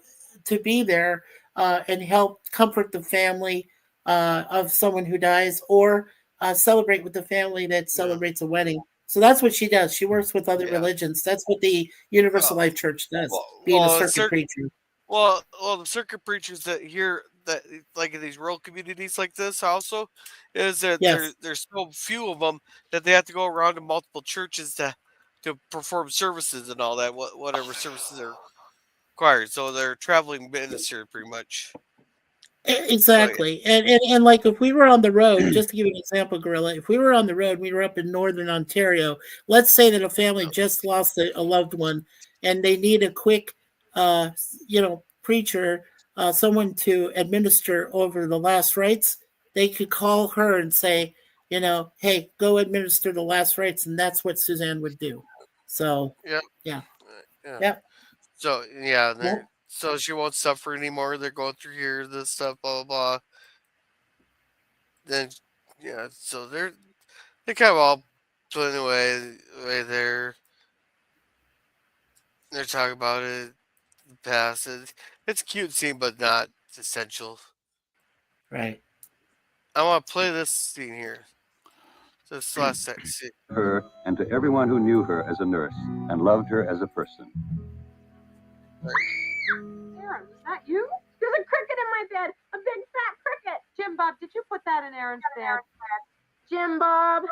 to be there and help comfort the family of someone who dies, or celebrate with the family that celebrates a wedding. So that's what she does. She works with other religions. That's what the Universal Life Church does, being a circuit preacher. Well, the circuit preachers that here that like in these rural communities like this also is that there's so few of them that they have to go around to multiple churches to perform services and all that, whatever services are required. So they're traveling minister pretty much. Exactly. And like if we were on the road, just to give you an example, Gorilla, if we were on the road, we were up in northern Ontario, let's say that a family just lost a loved one and they need a quick preacher, someone to administer over the last rites, they could call her and say, hey, go administer the last rites, and that's what Suzanne would do. So yeah. So so she won't suffer anymore. They're going through here, this stuff, blah blah blah. Then so they kind of all put away there. They're talking about it, the past. It's a cute scene, but not essential. Right. I want to play this scene here. This last scene. Her and to everyone who knew her as a nurse and loved her as a person. Aaron, is that you? There's a cricket in my bed. A big fat cricket. Jim Bob, did you put that in Aaron's bed? Jim Bob.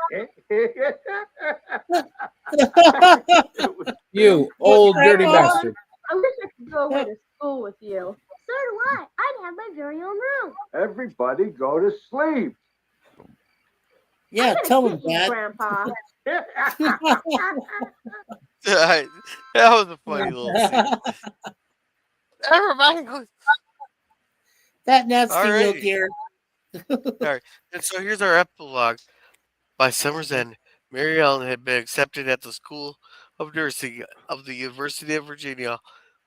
You old dirty bastard. I wish I could go away to school with you. So do I. I'd have my very own room. Everybody go to sleep. Yeah, tell him, Dad. Grandpa. That was a funny little scene. Everybody goes. That nasty All right. little gear. All right. And so here's our epilogue. By summer's end, Mary Ellen had been accepted at the School of Nursing of the University of Virginia.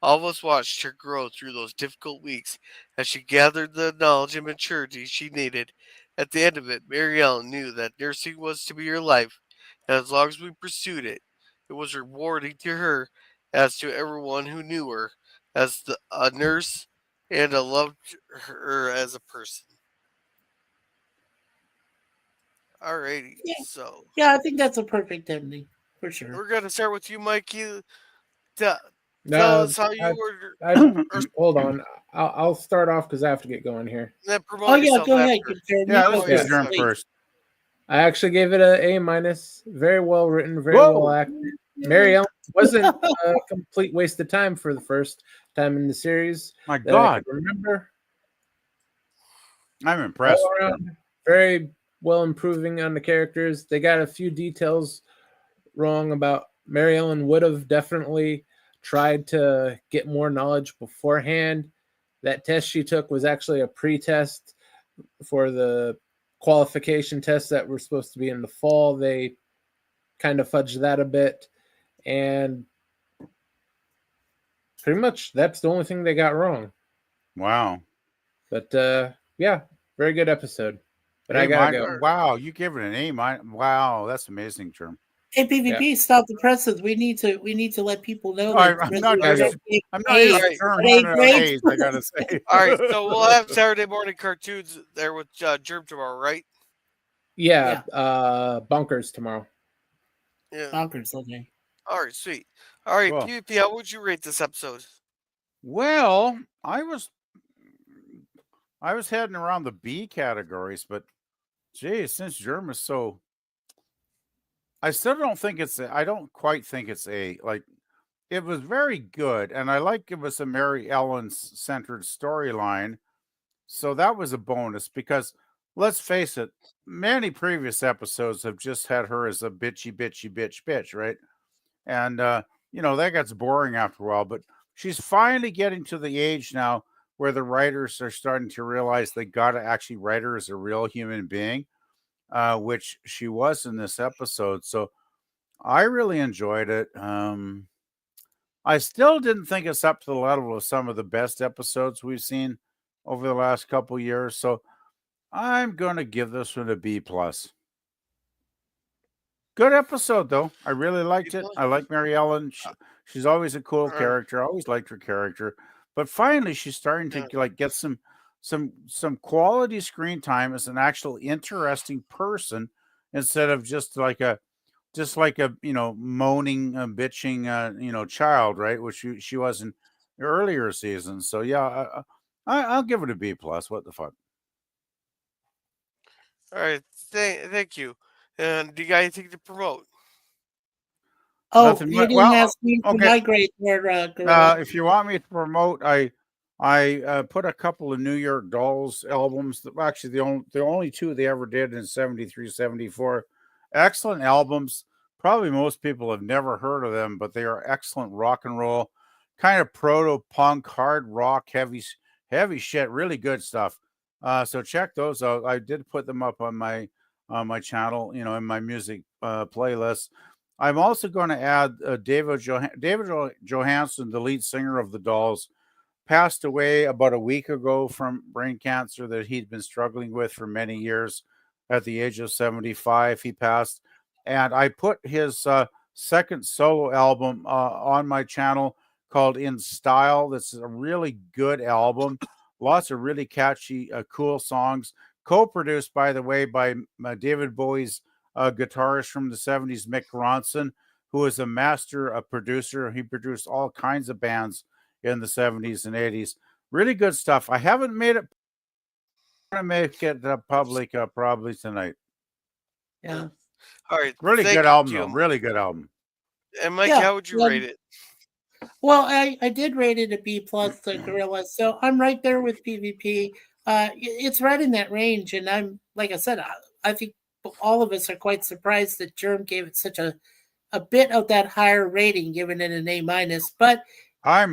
All of us watched her grow through those difficult weeks as she gathered the knowledge and maturity she needed. At the end of it, Mary Ellen knew that nursing was to be her life, and as long as we pursued it, it was rewarding to her as to everyone who knew her as a nurse and loved her as a person. Alrighty, so yeah, I think that's a perfect ending for sure. we're gonna start with you, Mikey. Tell us how you were. Hold on. I'll start off because I have to get going here. Then promote yourself go ahead. after. Yeah, let's get Germ first. I actually gave it an A-. Very well written, very well acted. Mary Ellen wasn't a complete waste of time for the first time in the series. My God. Remember? I'm impressed. All around, very well improving on the characters. They got a few details wrong about Mary Ellen would have definitely tried to get more knowledge beforehand. That test she took was actually a pre-test for the qualification tests that were supposed to be in the fall. They kind of fudged that a bit. And pretty much that's the only thing they got wrong. Wow. But yeah, very good episode. But I gotta go. Wow, you give it an A-. Wow, that's amazing, Germ. Hey, PvP, stop the presses. We need to let people know. I'm that not using Germ A's, I gotta say. All right, so we'll have Saturday morning cartoons there with Germ tomorrow, right? Yeah. Bunkers tomorrow. Yeah. Bunkers, okay. All right, sweet. All right, Cool. PvP, how would you rate this episode? Well, I was heading around the B categories, but geez, since Germ is so, I still don't think it's I don't quite think it's A. Like, it was very good, and I like it was a Mary Ellen centered storyline, so that was a bonus because let's face it, many previous episodes have just had her as a bitchy bitch, right? And that gets boring after a while, but she's finally getting to the age now where the writers are starting to realize they got to actually write her as a real human being, which she was in this episode. So I really enjoyed it. I still didn't think it's up to the level of some of the best episodes we've seen over the last couple years. So I'm going to give this one a B+. Good episode, though. I really liked it. I like Mary Ellen. She's always a cool character. I always liked her character. But finally, she's starting to get some quality screen time as an actual interesting person instead of just like a moaning, bitching, child, right? Which she was in the earlier seasons. So yeah, I'll give it a B+. What the fuck? All right, thank you. And do you got anything to promote? Oh, you didn't ask me to migrate there, if you want me to promote, I put a couple of New York Dolls albums. Actually, the only two they ever did in 73, 74. Excellent albums. Probably most people have never heard of them, but they are excellent rock and roll, kind of proto-punk, hard rock, heavy shit, really good stuff. So check those out. I did put them up on my channel, in my music playlist. I'm also going to add David Johansen, the lead singer of the Dolls, passed away about a week ago from brain cancer that he'd been struggling with for many years. At the age of 75, he passed. And I put his second solo album on my channel called In Style. That's a really good album. Lots of really catchy, cool songs. Co-produced, by the way, by David Bowie's guitarist from the 70s, Mick Ronson, who is a master producer. He produced all kinds of bands in the 70s and 80s. Really good stuff. I haven't made it. I'm going to make it public probably tonight. Yeah. All right. Really good album, though. Really good album. And Mike, how would you rate it? Well, I did rate it a B+, Gorilla. So I'm right there with PvP. It's right in that range, and I'm like I said, I think all of us are quite surprised that Germ gave it such a bit of that higher rating, giving it an A-. But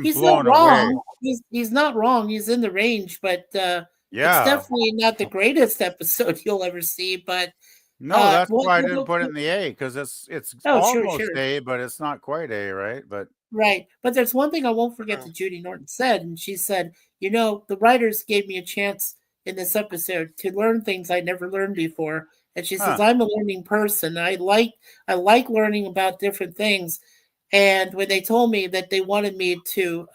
he's blown not wrong. away. He's not wrong. He's in the range, but yeah, it's definitely not the greatest episode you'll ever see. But no, that's why I didn't put it in the A, because it's almost sure. A, but it's not quite A, right? But right. But there's one thing I won't forget that Judy Norton said, and she said, the writers gave me a chance in this episode to learn things I never learned before. And she says, I'm a learning person. I like learning about different things. And when they told me that they wanted me to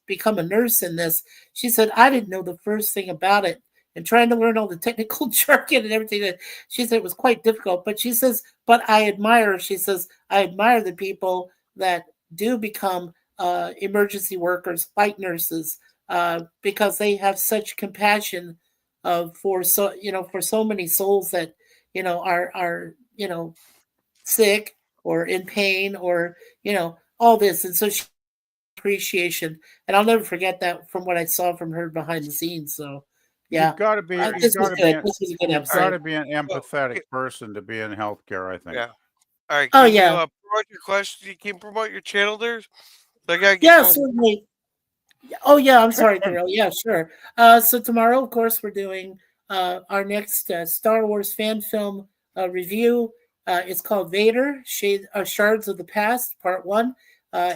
become a nurse in this, she said, I didn't know the first thing about it. And trying to learn all the technical jargon and everything, she said it was quite difficult. But she says, I admire the people that do become emergency workers, like nurses, because they have such compassion for so many souls that are sick or in pain or all this, and so she appreciation, and I'll never forget that from what I saw from her behind the scenes. So yeah, You've got to be. this was good. This was a good You've got to episode. be an empathetic person to be in healthcare, I think. Yeah. All right. Oh, Can yeah. you promote your question? You can promote your channel there. I gotta get Yeah, going. certainly. Oh yeah, I'm sorry, Carol. Yeah, sure. So tomorrow, of course, we're doing our next Star Wars fan film review. It's called Vader: Shards of the Past, Part 1.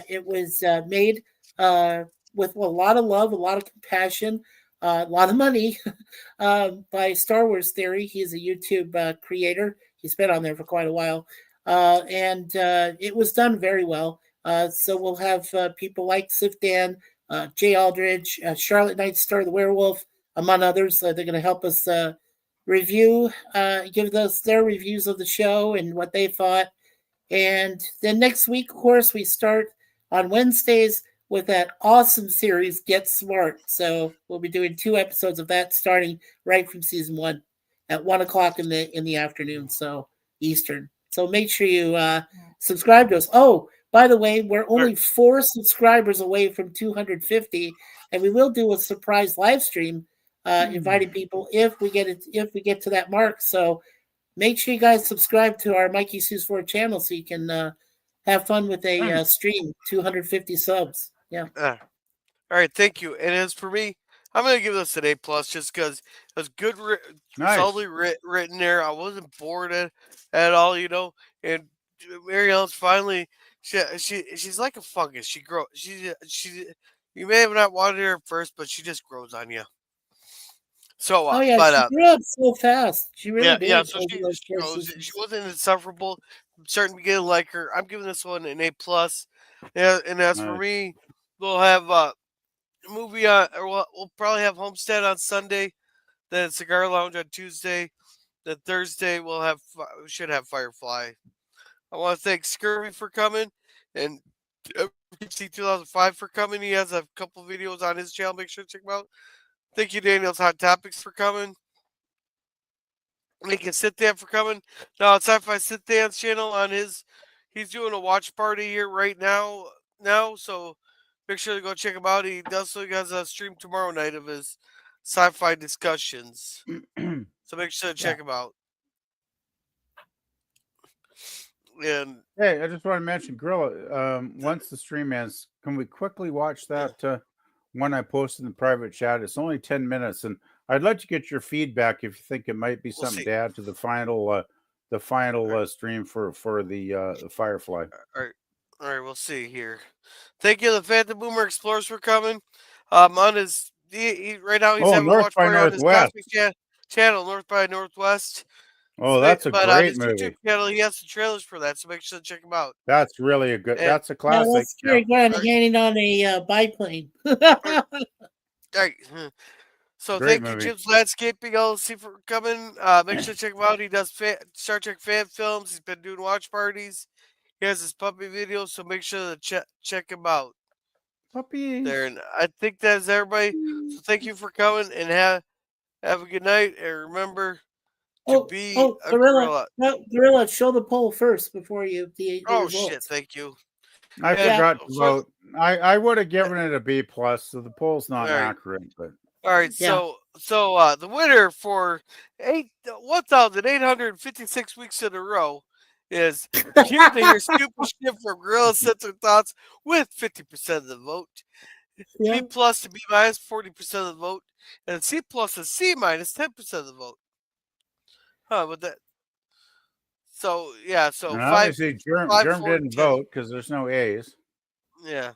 It was made with a lot of love, a lot of compassion, a lot of money by Star Wars Theory. He's a YouTube creator. He's been on there for quite a while, and it was done very well. So we'll have people like Sif Dan, Jay Aldridge, Charlotte Nightstar, the Werewolf, among others. They're going to help us review, give us their reviews of the show and what they thought. And then next week, of course, we start on Wednesdays with that awesome series, Get Smart. So we'll be doing 2 episodes of that starting right from season 1 at 1:00 in the afternoon, so Eastern. So make sure you subscribe to us. Oh, by the way, we're only 4 subscribers away from 250, and we will do a surprise live stream inviting people if we get to that mark. So make sure you guys subscribe to our Mikey Sues 4 channel so you can have fun with a stream. 250 subs. Yeah. All right, thank you. And as for me, I'm gonna give this an A+ just because it was good, solidly written there. I wasn't bored at all, And Mary Ellen's finally, she's like a fungus. She grows. She you may have not wanted her at first, but she just grows on you. So, oh yeah, she grew up so fast. She really did. Yeah. So she wasn't insufferable. I'm starting to get to like her. I'm giving this one an A+. Yeah, and as for me, we'll have a movie on, or we'll probably have Homestead on Sunday, then Cigar Lounge on Tuesday, then Thursday we should have Firefly. I want to thank Scurvy for coming and C2005 for coming. He has a couple videos on his channel. Make sure to check them out. Thank you, Daniel's Hot Topics, for coming. Thank you, Sit Dan, for coming. Now, it's Sci-Fi Sit Dan's channel on his. He's doing a watch party here right now. So make sure to go check him out. He also has a stream tomorrow night of his sci-fi discussions. So make sure to check him out. And hey, I just want to mention, Gorilla. Once the stream ends, can we quickly watch that one I posted in the private chat? It's only 10 minutes, and I'd like to get your feedback if you think it might be something to add to the final stream for the Firefly. All right, we'll see here. Thank you, the Phantom Boomer Explorers, for coming. On his right now he's having a watch party on his Cosmic channel, North by Northwest. Oh, that's a great on his movie. YouTube channel, he has the trailers for that, so make sure to check him out. That's really a good. That's a classic. Yeah, that's very good. Handing on a biplane. All right. So Great thank movie. you, Jim's Landscaping LLC, for coming. Make sure to check him out. He does Star Trek fan films. He's been doing watch parties. He has his puppy videos, so make sure to check him out. Puppies. There, and I think that's everybody. So thank you for coming, and have a good night. And remember to be a gorilla. No, Gorilla, show the poll first before you the results. Shit! Thank you. I forgot to vote. I would have given it a B+, so the poll's not accurate, but. All right, so the winner for 1,856 weeks in a row is Here to Hear Stupid Shit from Gorilla Censored Thoughts with 50% of the vote. B+ to B- 40% of the vote, and C+ to C- 10% of the vote. With that. So yeah, so and 5. Obviously, Germ didn't vote because there's no A's. Yeah.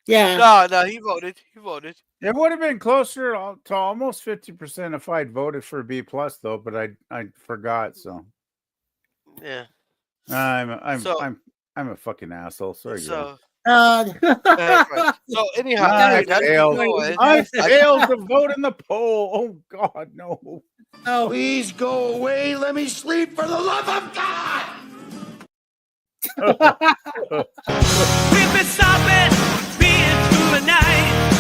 Yeah. No, he voted. It would have been closer to almost 50% if I'd voted for B+, though, but I forgot. So yeah, I'm a fucking asshole. Sorry. So I anyhow, failed to vote in the poll. Oh God, no! Oh, please go away. Let me sleep for the love of God. We've been stopping, being through the night.